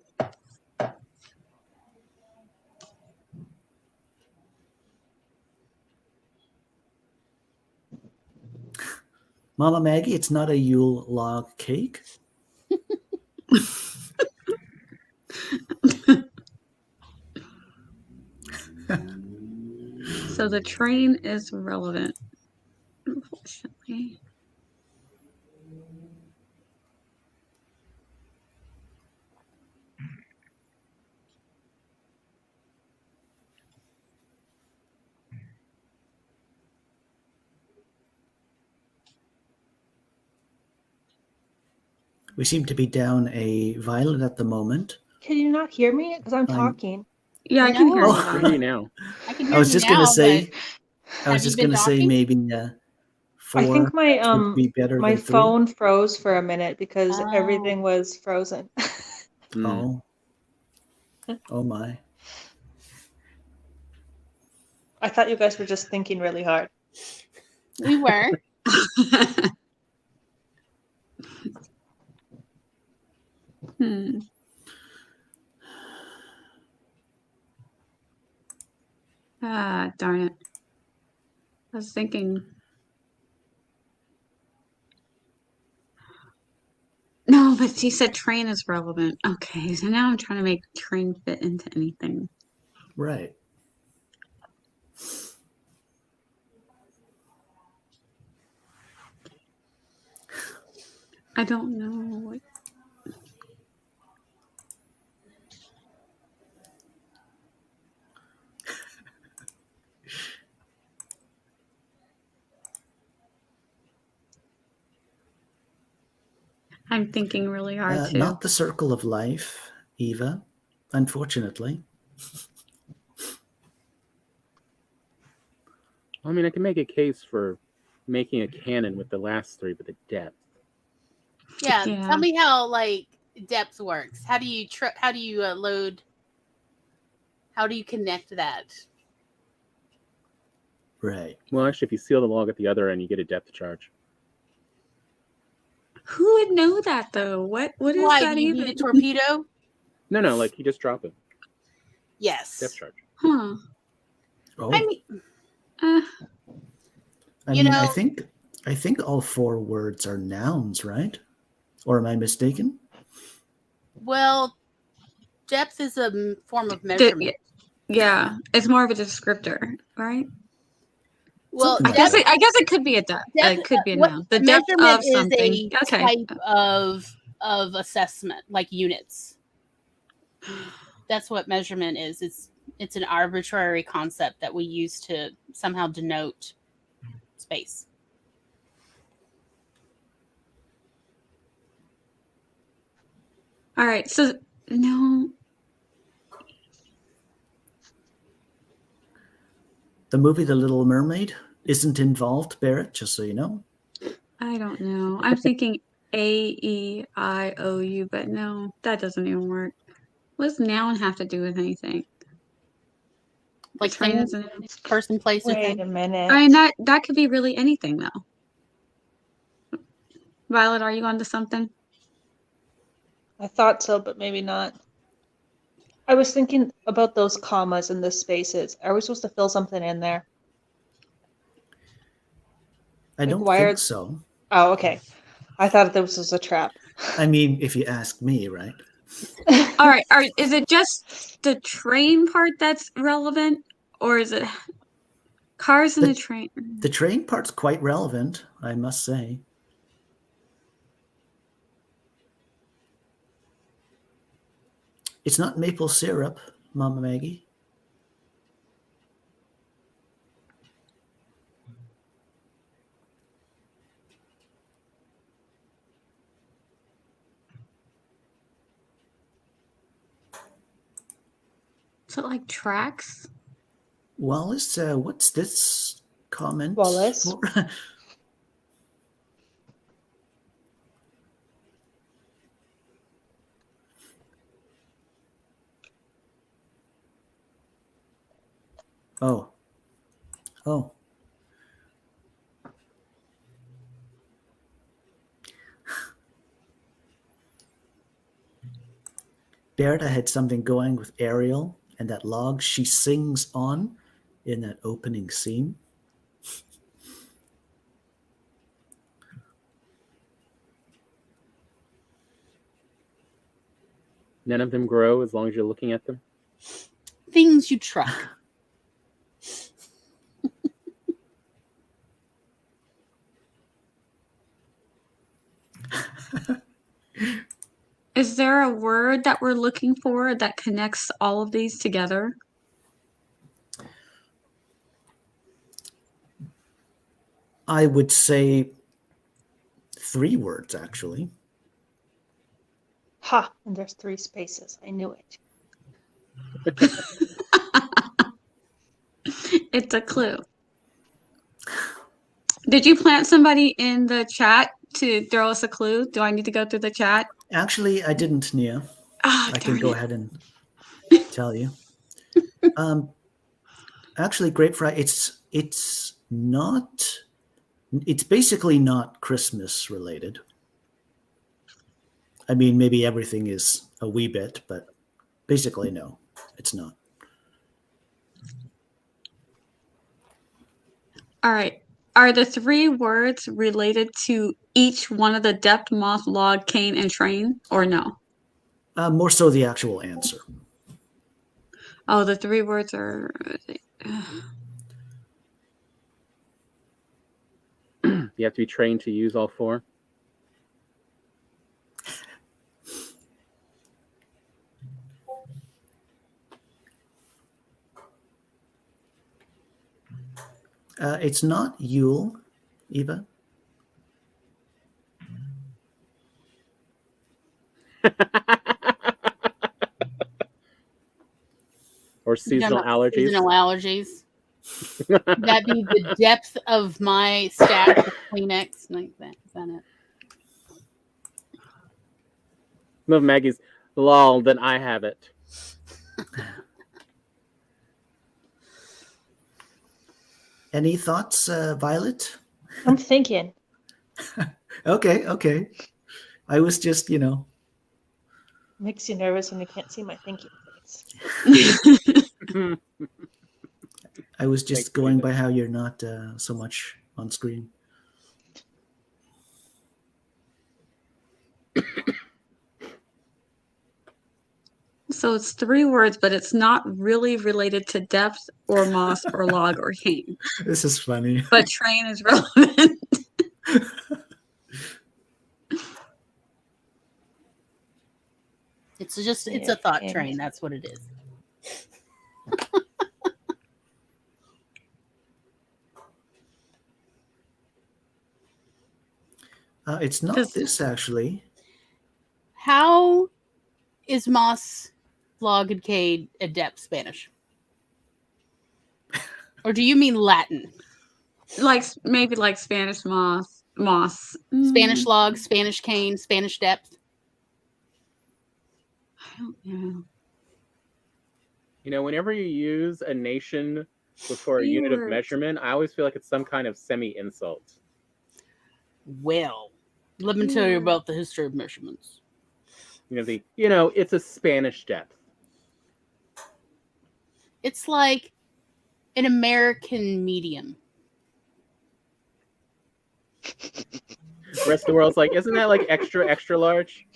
A: Mama Maggie, it's not a Yule log cake.
D: So the train is relevant, unfortunately.
A: We seem to be down a Violet at the moment.
E: Can you not hear me? Because I'm talking.
D: Yeah, I can hear
A: No.
D: you.
C: I
D: Violet.
C: hear you now.
B: I can hear
A: I was
B: you
A: just
B: now,
A: gonna say,
B: but
A: I was
B: have you
A: just
B: been
A: gonna say
B: talking?
A: maybe four
E: I think my
A: would be better
E: my
A: than three.
E: phone froze for a minute because
B: Oh.
E: everything was frozen.
C: Mm.
A: Oh my.
E: I thought you guys were just thinking really hard.
B: We were.
D: Hmm. Ah, darn it. I was thinking. No, but he said train is relevant. Okay, so now I'm trying to make train fit into anything.
A: Right.
D: I don't know what. I'm thinking really hard too.
A: Not the circle of life, Eva, unfortunately.
C: I mean, I can make a case for making a canon with the last three, but the depth.
B: Yeah,
D: Yeah.
B: tell me how like depth works. How do you load? How do you connect that?
A: Right.
C: Well, actually, if you seal the log at the other end, you get a depth charge.
D: Who would know that though? What is
B: Why
D: that
B: do you
D: even?
B: need a torpedo?
C: No, like you just drop it.
B: Yes.
C: Depth charge.
D: Huh.
A: Oh,
B: I mean,
D: Uh,
A: I
B: you
A: mean,
B: know-
A: I think all 4 words are nouns, right? Or am I mistaken?
B: well, depth is a form of measurement.
D: yeah, it's more of a descriptor, right?
B: Well,
A: Something
D: I
A: like
D: guess
A: that.
D: it could be a depth.
B: depth-
D: It could be a
B: what-
D: noun. The depth
B: measurement
D: of
B: is
D: something.
B: a
D: Okay.
B: type of assessment, like units. That's what measurement is. It's an arbitrary concept that we use to somehow denote space.
D: All right. So no.
A: The movie The Little Mermaid isn't involved, Barrett, just so you know.
D: I don't know. I'm thinking AEIOU, but no, that doesn't even work. What does noun have to do with anything?
B: Like
D: Train
B: thing,
D: is an-
B: person, place, or
E: Wait
B: thing.
E: a minute.
D: I mean that could be really anything though. Violet, are you onto something?
E: I thought so, but maybe not. I was thinking about those commas and the spaces. Are we supposed to fill something in there?
A: I don't
E: why
A: think
E: are-
A: so.
E: Oh, okay. I thought this was a trap.
A: I mean, if you ask me, right?
D: All right. Is it just the train part that's relevant, or is it cars and a train?
A: The train part's quite relevant, I must say. It's not maple syrup, Mama Maggie.
D: So like tracks?
A: Wallace, what's this comment
E: Wallace?
A: for? Oh. Oh. Barrett, I had something going with Ariel and that log she sings on in that opening scene.
C: None of them grow as long as you're looking at them.
B: Things you truck.
D: Is there a word that we're looking for that connects all of these together?
A: I would say 3 words, actually.
E: Ha! And there's 3 spaces. I knew it.
D: It's a clue. Did you plant somebody in the chat to throw us a clue? Do I need to go through the chat?
A: Actually, I didn't, Nia.
D: Ah,
A: I can
D: darn
A: go
D: it.
A: ahead and tell you. Actually, Grape Fry, it's not. It's basically not Christmas related. I mean, maybe everything is a wee bit, but basically, no, it's not.
D: All right. Are the 3 words related to each one of the depth, moth, log, cane, and train, or no?
A: More so the actual answer.
D: Oh, the 3 words are.
C: You have to be trained to use all 4.
A: It's not Yule, Eva.
C: Or seasonal allergies.
B: Seasonal allergies. That be the depth of my stack of Kleenex like that. Is that it?
C: No, Maggie's lol, then I have it.
A: Any thoughts, Violet?
E: I'm thinking.
A: Okay. I was just,
E: Makes you nervous when you can't see my thinking face.
A: I was just
C: Thanks,
A: going
C: Eva.
A: by how you're not so much on screen.
D: So it's 3 words, but it's not really related to depth or moss or log or cane.
A: This is funny.
D: But train is relevant.
B: It's just it's
E: Yeah,
B: a thought
E: and-
B: train. That's what it is.
A: It's not
D: Does-
A: this, actually.
B: How is moss, log, and cane adept Spanish? Or do you mean Latin?
D: Maybe like Spanish moss.
B: Spanish log, Spanish cane, Spanish depth.
D: I don't know.
C: Whenever you use a nation before a
D: 3
C: unit of
D: words.
C: measurement, I always feel like it's some kind of semi-insult.
B: Well, let me tell you about the history of measurements.
C: It's a Spanish depth.
B: It's like an American medium.
C: The rest of the world's like, isn't that like extra, extra large?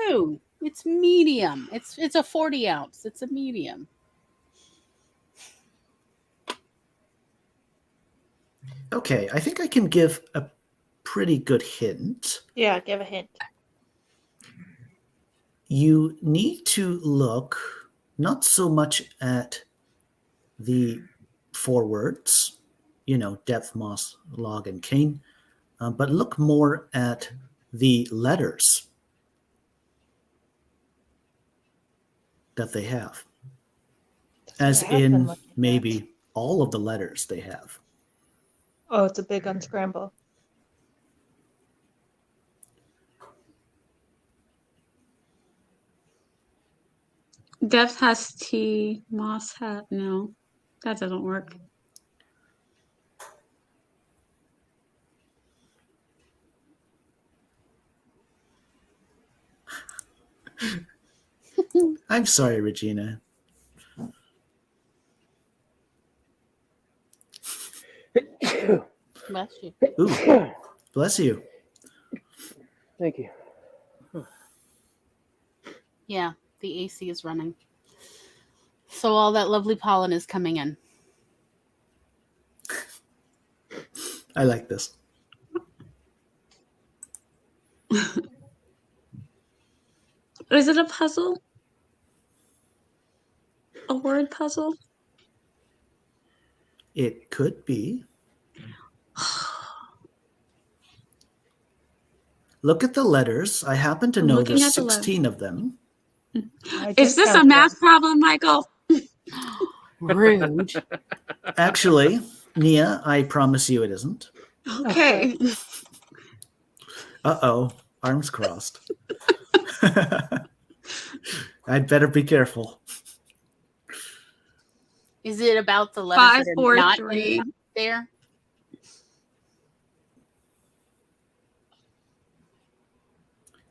B: No, it's medium. It's a 40 ounce. It's a medium.
A: Okay, I think I can give a pretty good hint.
E: Yeah, give a hint.
A: You need to look not so much at the 4 words, depth, moss, log, and cane, but look more at the letters that they have, as
E: I have been
A: in
E: looking at.
A: maybe all of the letters they have.
E: Oh, it's a big unscramble.
D: Depth has T. Moss hat. No, that doesn't work.
A: I'm sorry, Regina.
B: Bless you.
A: Ooh, bless you.
C: Thank you.
B: Yeah, the AC is running. So all that lovely pollen is coming in.
A: I like this.
D: Is it a puzzle? A word puzzle?
A: It could be. Look at the letters. I happen to
D: I'm
A: know
D: looking
A: there's
D: at the
A: 16 of them.
E: I
D: Is
E: just
D: this a
E: counted
D: math
E: them.
D: problem, Michael?
B: Rude.
A: Actually, Nia, I promise you it isn't.
D: Okay.
A: Uh-oh, arms crossed. I'd better be careful.
B: Is it about the letters
D: 5,
B: that are
D: 4,
B: not
D: 3.
B: in there?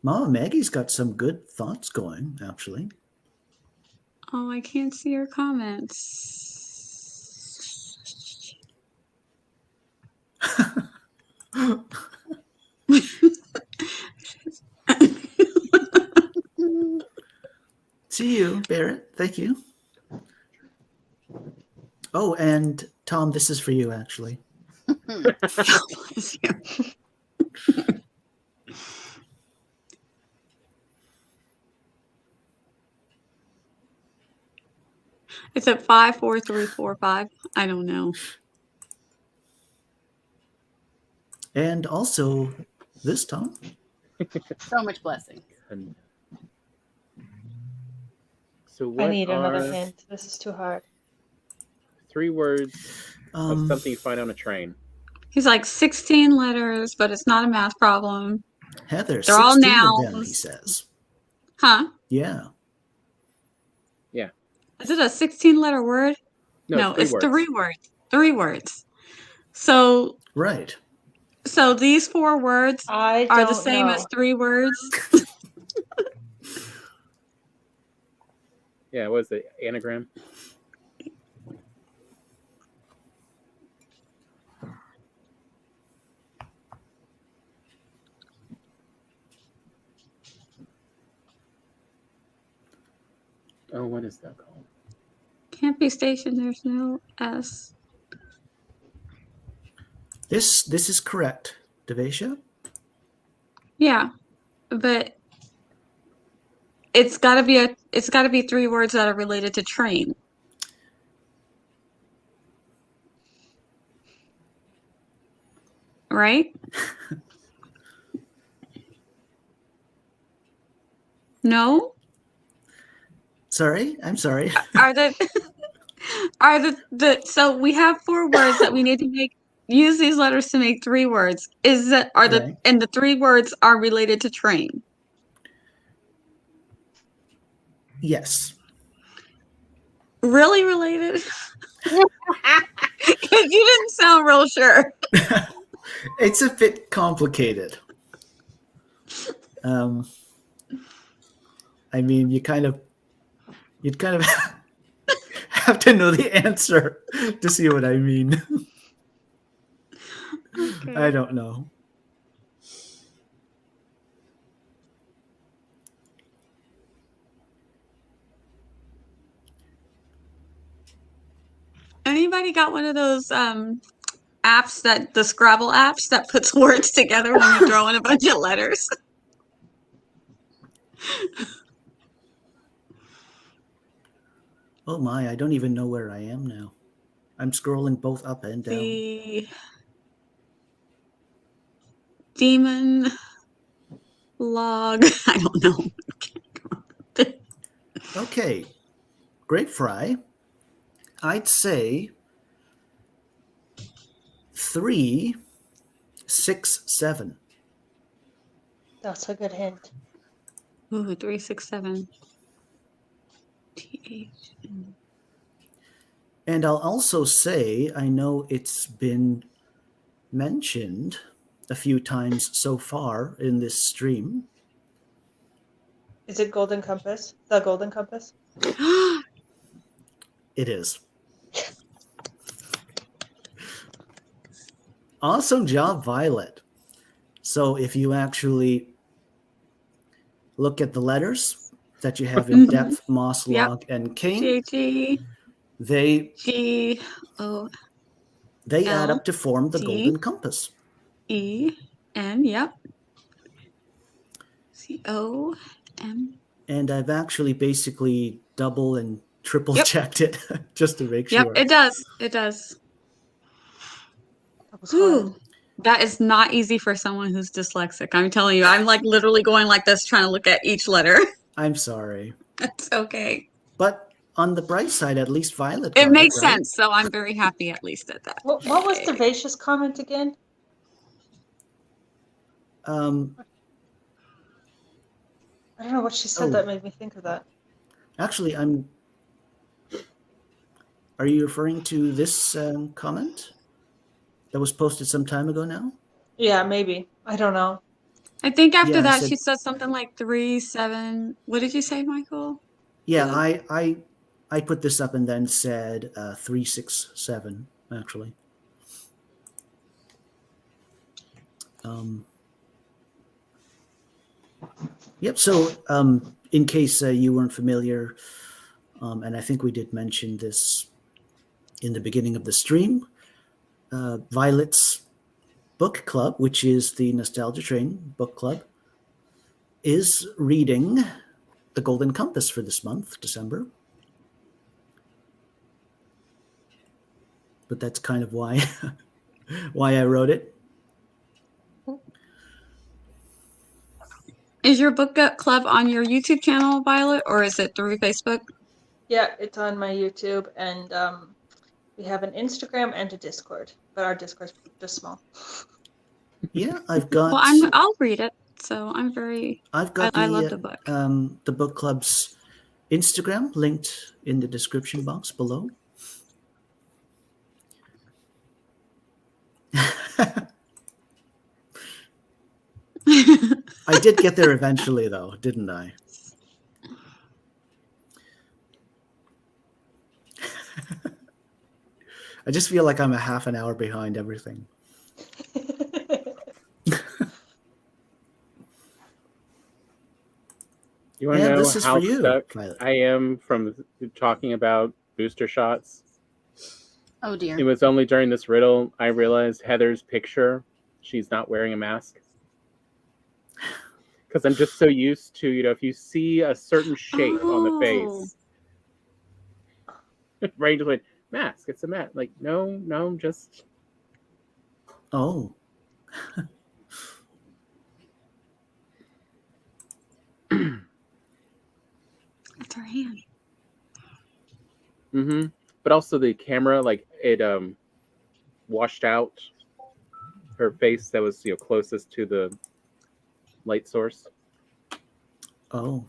A: Mama Maggie's got some good thoughts going, actually.
D: Oh, I can't see your comments.
A: See you, Barrett. Thank you. Oh, and Tom, this is for you, actually.
D: Bless you. It's at 5, 4, 3, 4, 5. I don't know.
A: And also this, Tom.
B: So much blessing.
C: And so
E: I
C: what
E: need another
C: are
E: hint. This is too hard.
C: 3 words of something you find on a train?
D: He's like 16 letters, but it's not a math problem.
A: Heather,
D: They're all
A: 16 of them, he
D: nouns.
A: says.
D: Huh?
A: Yeah.
D: Is it a 16-letter word?
C: No,
D: it's
C: 3 words.
D: 3 words. 3 words. So
A: Right.
D: these 4 words
E: I
D: are
E: don't
D: the same
E: know.
D: as 3 words.
C: Yeah, what is the anagram? Oh, what is that called?
D: Can't be station. There's no S.
A: This is correct, Devesha.
D: Yeah, but it's got to be 3 words that are related to train. Right? No?
A: Sorry, I'm sorry.
D: Are the so we have 4 words that we need to use these letters to make 3 words.
A: Right.
D: And the 3 words are related to train.
A: Yes.
D: Really related? Because you didn't sound real sure.
A: It's a bit complicated. I mean, you'd kind of have to know the answer to see what I mean.
D: Okay.
A: I don't know.
D: Anybody got one of those apps the Scrabble apps that puts words together when you throw in a bunch of letters?
A: Oh my, I don't even know where I am now. I'm scrolling both up and down.
D: The demon log. I don't know.
A: Okay. Grape fry. I'd say 3, 6, 7.
E: That's a good hint.
D: Ooh, 3, 6, 7. TH.
A: And I'll also say, I know it's been mentioned a few times so far in this stream.
E: Is it Golden Compass? The Golden Compass?
A: It is. Awesome job, Violet. So if you actually look at the letters that you have in depth, moss, log, and king,
D: G
A: they
D: O
A: add up to form the
D: G.
A: golden compass.
D: E N. Yep. COM.
A: And I've actually basically double and triple checked it just to make
D: Yep,
A: sure.
D: it does. It does.
E: That was hard.
D: Ooh, that is not easy for someone who's dyslexic. I'm telling you, I'm like literally going like this trying to look at each letter.
A: I'm sorry.
D: That's okay.
A: But on the bright side, at least Violet got
D: It makes
A: right?
D: sense, so I'm very happy at least at that.
E: What was Devesha's comment again?
A: Um,
E: I don't know what she said that made me think of that.
A: actually, are you referring to this comment that was posted some time ago now?
E: Yeah, maybe. I don't know.
D: I think after
A: Yeah, I
D: that
A: said-
D: she said something like 3, 7. What did you say, Michael?
A: Yeah, I put this up and then said 3, 6, 7, actually. Yep, so in case you weren't familiar, and I think we did mention this in the beginning of the stream, Violet's book club, which is the Nostalgia Train book club, is reading The Golden Compass for this month, December. But that's kind of why I wrote it.
D: Is your book club on your YouTube channel, Violet, or is it through Facebook?
E: Yeah, it's on my YouTube, and we have an Instagram and a Discord, but our Discord's just small.
A: Yeah, I've got.
D: Well, I'll read it. So I'm very.
A: I've got
D: I love the book.
A: The book club's Instagram linked in the description box below. I did get there eventually, though, didn't I? I just feel like I'm a half an hour behind everything.
C: You want to
A: And
C: know
A: this is
C: how
A: for you,
C: stuck
A: Violet.
C: I am from talking about booster shots?
B: Oh dear.
C: It was only during this riddle I realized Heather's picture, she's not wearing a mask. Because I'm just so used to, if you see a certain shape on the face, right, just like, mask, it's a mask. Like, no, just...
A: Oh.
D: That's her hand.
C: Mm-hmm. But also the camera, like, it washed out her face that was, closest to the light source.
A: Oh.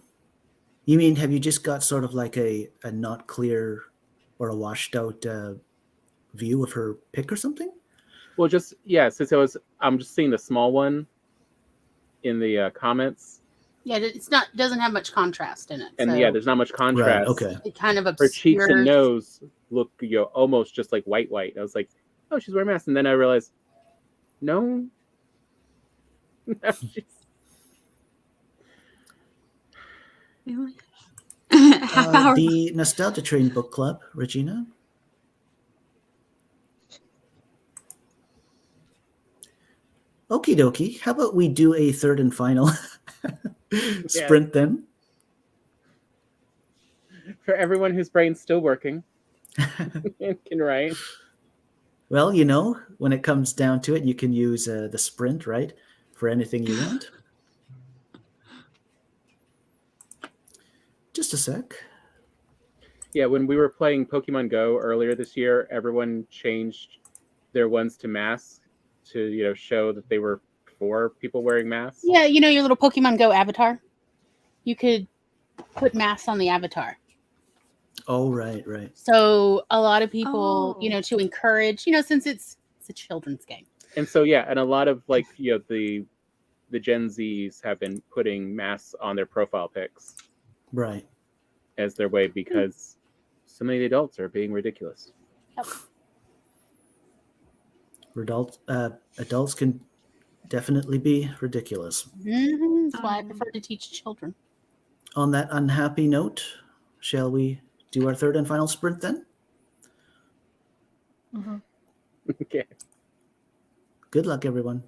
A: You mean, have you just got sort of like a not clear or a washed out view of her pic or something?
C: Well, just, yeah, since I'm just seeing the small one in the comments.
B: Yeah, doesn't have much contrast in it.
C: And
B: so
C: yeah, there's not much contrast.
A: Right, okay.
B: it kind of
C: Her
B: obscures.
C: cheeks and nose look, almost just like white. I was like, oh, she's wearing a mask. And then I realized, no. No, she's...
D: Really? Half hour.
A: The Nostalgia Train book club, Regina. Okie dokie. How about we do a third and final sprint then?
C: For everyone whose brain's still working and can write.
A: Well, when it comes down to it, you can use the sprint, right? For anything you want. Just a sec.
C: Yeah, when we were playing Pokemon Go earlier this year, everyone changed their ones to masks to, show that they were for people wearing masks.
B: Yeah, your little Pokemon Go avatar. You could put masks on the avatar.
A: Oh, right.
B: So a lot of people, to encourage, since it's a children's game.
C: And so, yeah, and a lot of the Gen Zs have been putting masks on their profile pics.
A: Right.
C: As their way, because so many adults are being ridiculous.
B: Yep.
A: Adults can definitely be ridiculous.
B: Mm-hmm. That's why I prefer to teach children.
A: On that unhappy note, shall we do our third and final sprint then?
E: Mm-hmm.
C: Okay.
A: Good luck, everyone.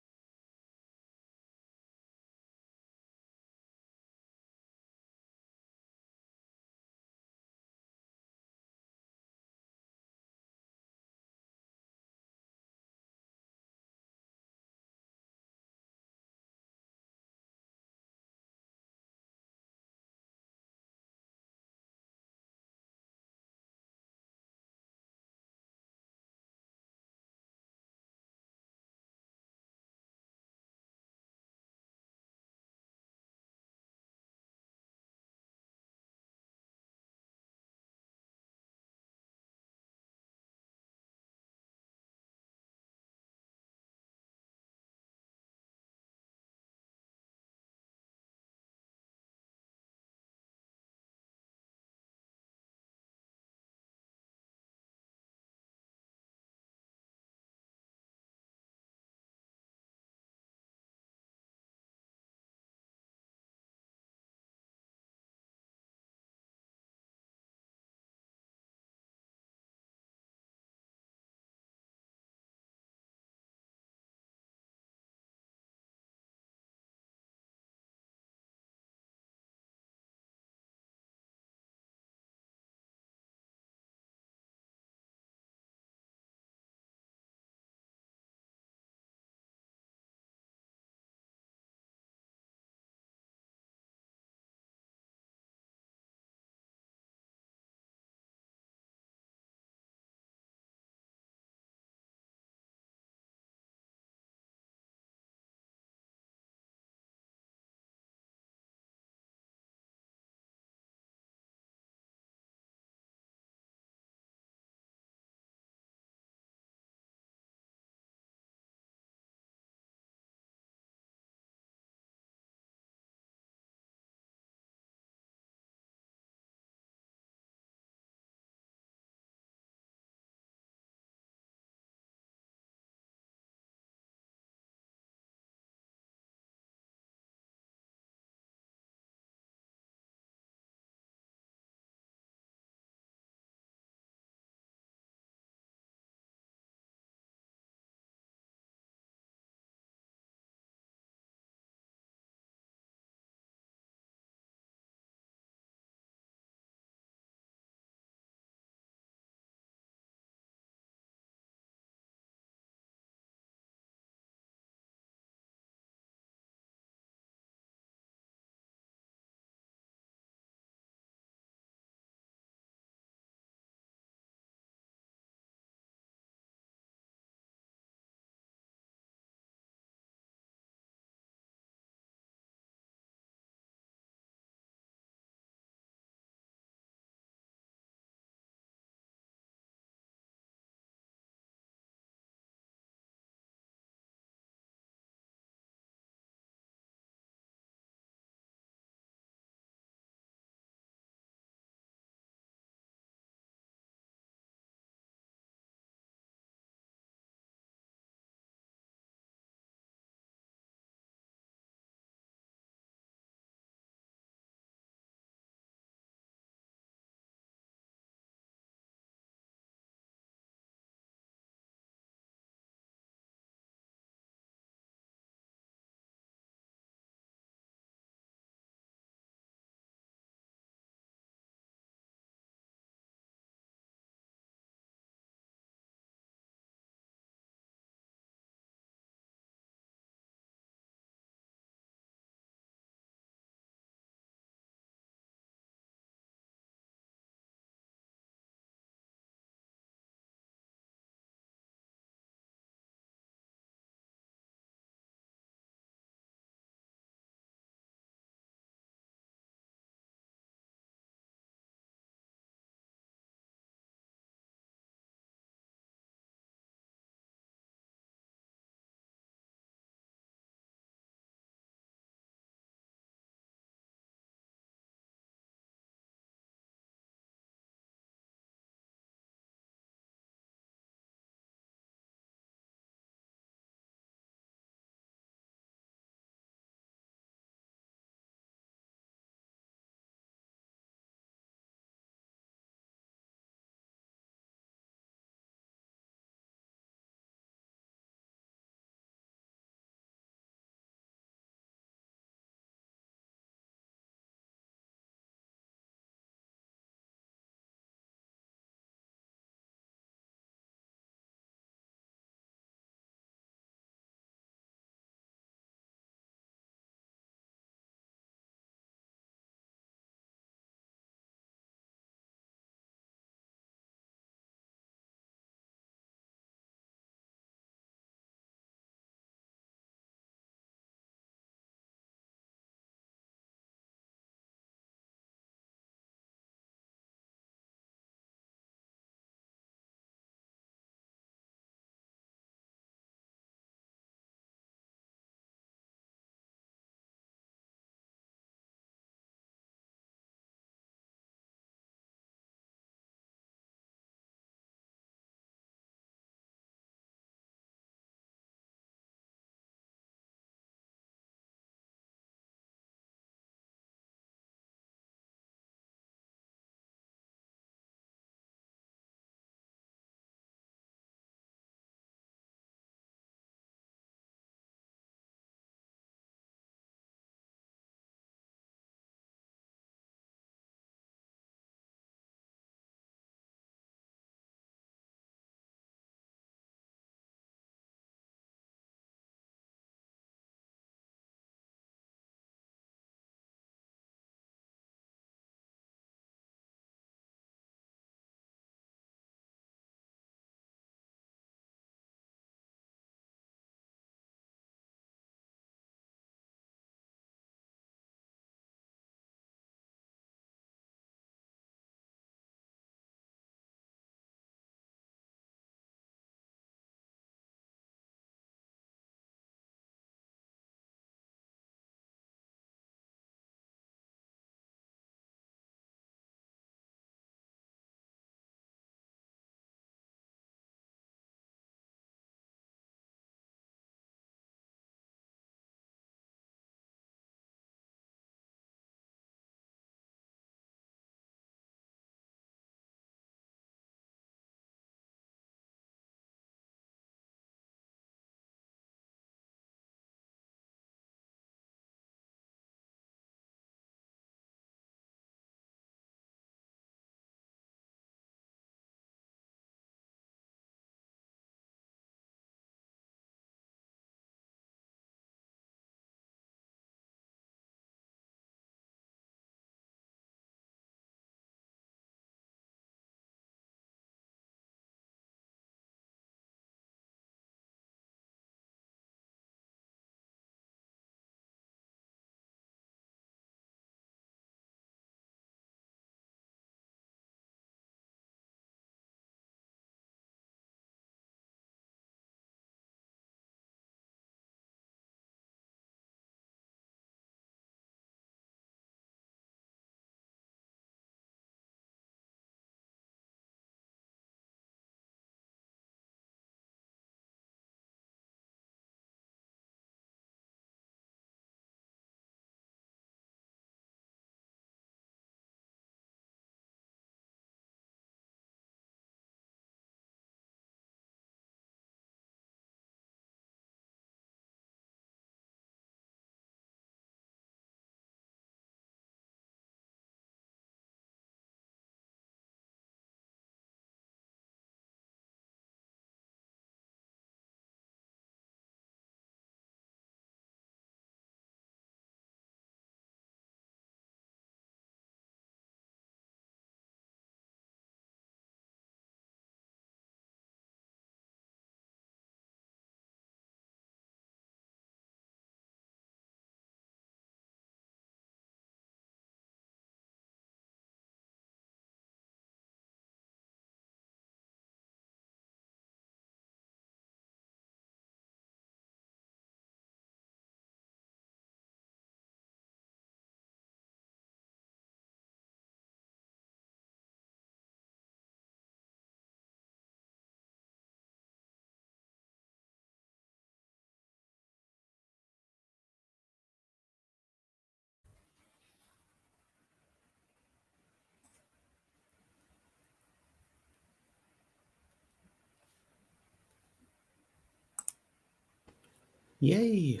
A: Yay.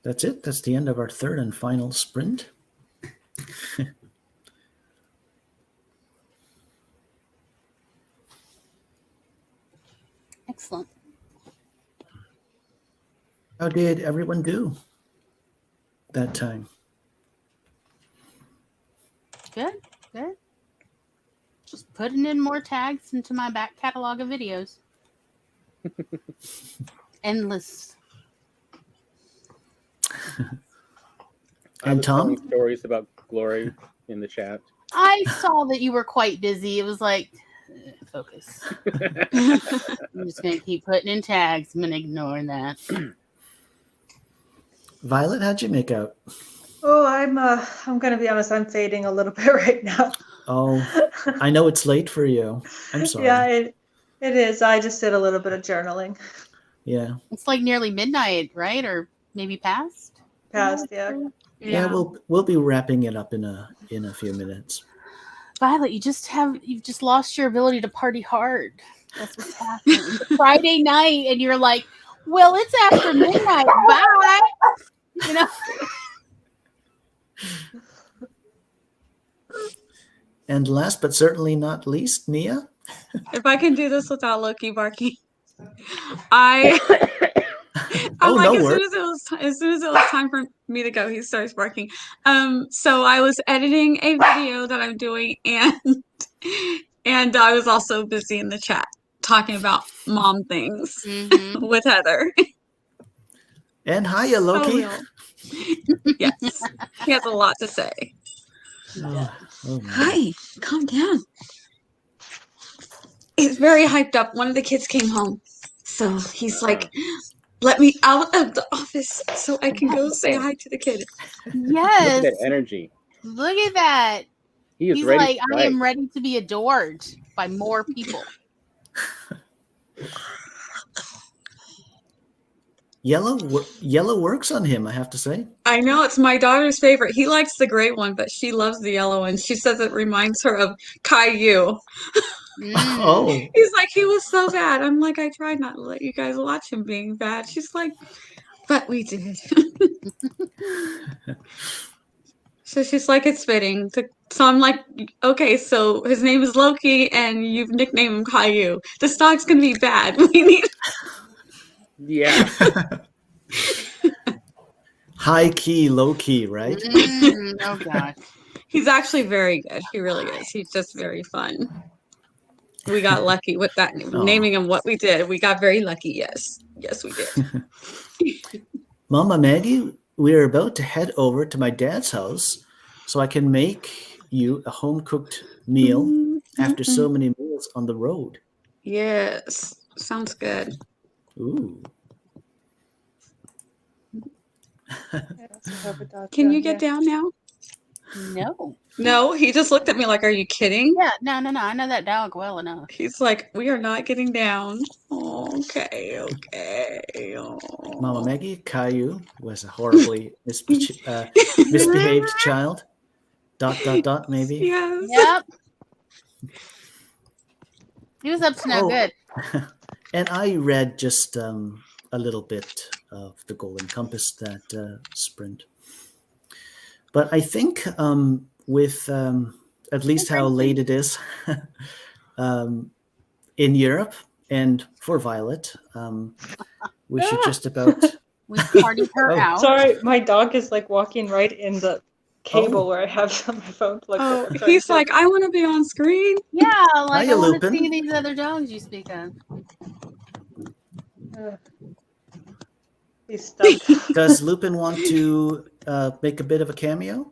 A: That's it. That's the end of our third and final sprint.
B: Excellent.
A: How did everyone do that time?
B: Good. Good. Just putting in more tags into my back catalog of videos. Endless.
C: I
A: And
C: was
A: Tom?
C: telling stories about Glory in the chat.
B: I saw that you were quite busy. It was like, focus. I'm just going to keep putting in tags. I'm going to ignore that.
A: Violet, how'd you make out?
E: Oh, I'm gonna be honest, I'm fading a little bit right now.
A: Oh, I know it's late for you. I'm sorry.
E: Yeah, it is. I just did a little bit of journaling.
A: Yeah.
B: It's like nearly midnight, right? Or maybe past?
E: Past, yeah.
A: Yeah, we'll be wrapping it up in a few minutes.
B: Violet, you've just lost your ability to party hard. That's what's happening. It's Friday night, and you're like, well, it's after midnight. Bye. You know.
A: And last but certainly not least, Nia.
D: If I can do this without Loki barking, I'm
A: Oh,
D: like,
A: no
D: as
A: worries.
D: soon as it was time for me to go, he starts barking. So I was editing a video that I'm doing, and I was also busy in the chat talking about mom things
B: Mm-hmm.
D: with Heather.
A: And hiya, Loki.
D: So real. Yes, he has a lot to say.
A: Oh, man.
D: Hi, calm down. He's very hyped up. One of the kids came home, so he's like, let me out of the office so I can go say hi to the kid.
B: Yes.
C: Look at that energy.
B: Look at that.
C: He is
B: He's
C: ready.
B: like,
C: to
B: I
C: fight.
B: am ready to be adored by more people.
A: Yellow works on him, I have to say.
D: I know, it's my daughter's favorite. He likes the gray one, but she loves the yellow one. She says it reminds her of Caillou.
A: Oh,
D: He's like, he was so bad. I'm like, I tried not to let you guys watch him being bad. She's like, but we did. So she's like, it's fitting. So I'm like, okay, so his name is Loki and you've nicknamed him Caillou. This dog's gonna be bad. We need.
C: Yeah.
A: high key, low key, right?
B: Oh God.
D: He's actually very good. He really is. He's just very fun. We got lucky with that naming him what we did. We got very lucky. Yes. Yes, we did.
A: Mama Maggie, we're about to head over to my dad's house so I can make you a home-cooked meal after so many meals on the road.
D: Yes. Sounds good.
A: Ooh.
D: Can you get down now?
B: No.
D: No, he just looked at me like, are you kidding?
B: Yeah, no. I know that dog well enough.
D: He's like, we are not getting down. Okay. Oh.
A: Mama Maggie, Caillou was a horribly misbehaved child. ... maybe.
D: Yes.
B: Yep. He was up to no good.
A: And I read just a little bit of the Golden Compass that sprint. But I think with at least how late it is in Europe and for Violet, we should just about...
B: We partied her out.
E: Sorry, my dog is like walking right in the cable where I have my phone plugged
D: Oh,
E: in.
D: he's like, I want to be on screen.
B: Yeah, like
A: Hiya,
B: I want to
A: Lupin.
B: see these other dogs you speak of.
E: He's stuck.
A: Does Lupin want to make a bit of a cameo?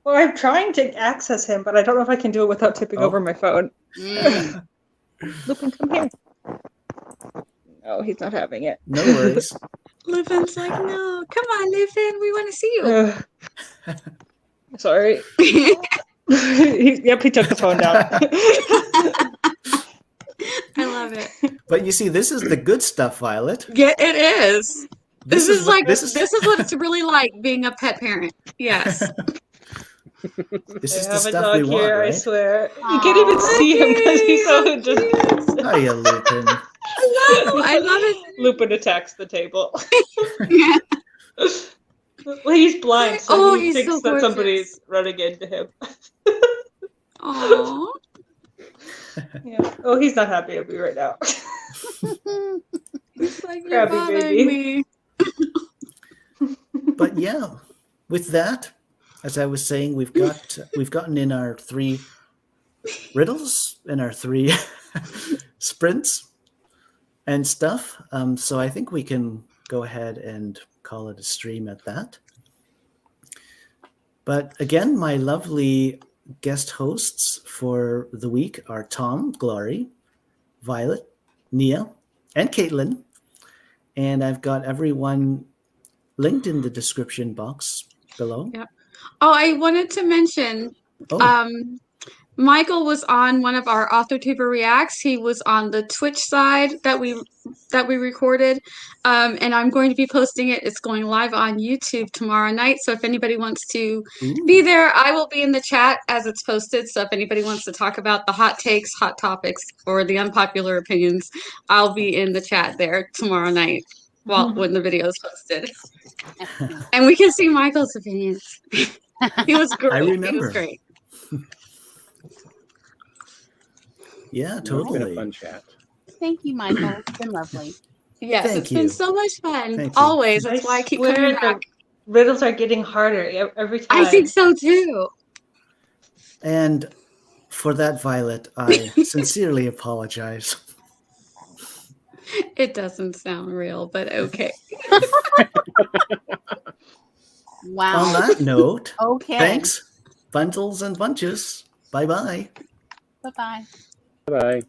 E: Well, I'm trying to access him, but I don't know if I can do it without tipping over my phone. Lupin, come here. Oh, he's not having it.
A: No worries.
D: Lupin's like, no, come on, Lupin, we want to see you.
E: Sorry. Yep, he took the phone down.
D: I love it.
A: But you see, this is the good stuff, Violet.
D: Yeah, it is. This is
A: what-
D: like this is what it's really like being a pet parent. Yes.
A: This
E: I
A: is the
E: have a
A: stuff we
E: dog
A: want,
E: here, I
A: right?
E: swear. You can't even see him because he's so just.
A: Hiya, Lupin.
D: Hello, I love it.
E: Lupin attacks the table.
D: Yeah.
E: Well, he's blind, so
D: Oh,
E: he
D: he's
E: thinks
D: so
E: that
D: gorgeous.
E: somebody's running into him.
D: Oh,
E: Yeah. Oh, he's not happy at me right now.
D: it's like you're
E: Crabby
D: bothering
E: baby.
D: me.
A: But yeah, with that, as I was saying, we've gotten in our 3 riddles and our 3 sprints and stuff. So I think we can go ahead and call it a stream at that. But again, my lovely guest hosts for the week are Tom, Glory, Violet, Nia, and Caitlin. And I've got everyone linked in the description box below.
D: Yeah. Oh, I wanted to mention,
A: Oh,
D: Michael was on one of our AuthorTuber Reacts. He was on the Twitch side that we recorded, and I'm going to be posting it. It's going live on YouTube tomorrow night. So if anybody wants to be
A: ooh.
D: there, I will be in the chat as it's posted. So if anybody wants to talk about the hot takes, hot topics, or the unpopular opinions, I'll be in the chat there tomorrow night. Well, when the video is posted, and we can see Michael's opinions. He was great.
A: I
D: He was
A: remember.
D: great.
A: Yeah,
C: No, it's been a
A: totally.
C: fun chat.
B: Thank you, Michael. It's been lovely.
D: Yes,
A: Thank
D: it's
A: you.
D: been so much fun.
A: Thank you.
D: Always. That's why I keep coming
E: swear
D: back.
E: the riddles are getting harder every time.
D: I think so too.
A: And for that, Violet, I sincerely apologize.
D: It doesn't sound real, but okay.
B: Wow.
A: On that note,
B: Okay.
A: thanks, bundles and bunches. Bye-bye.
B: Bye-bye.
C: Bye.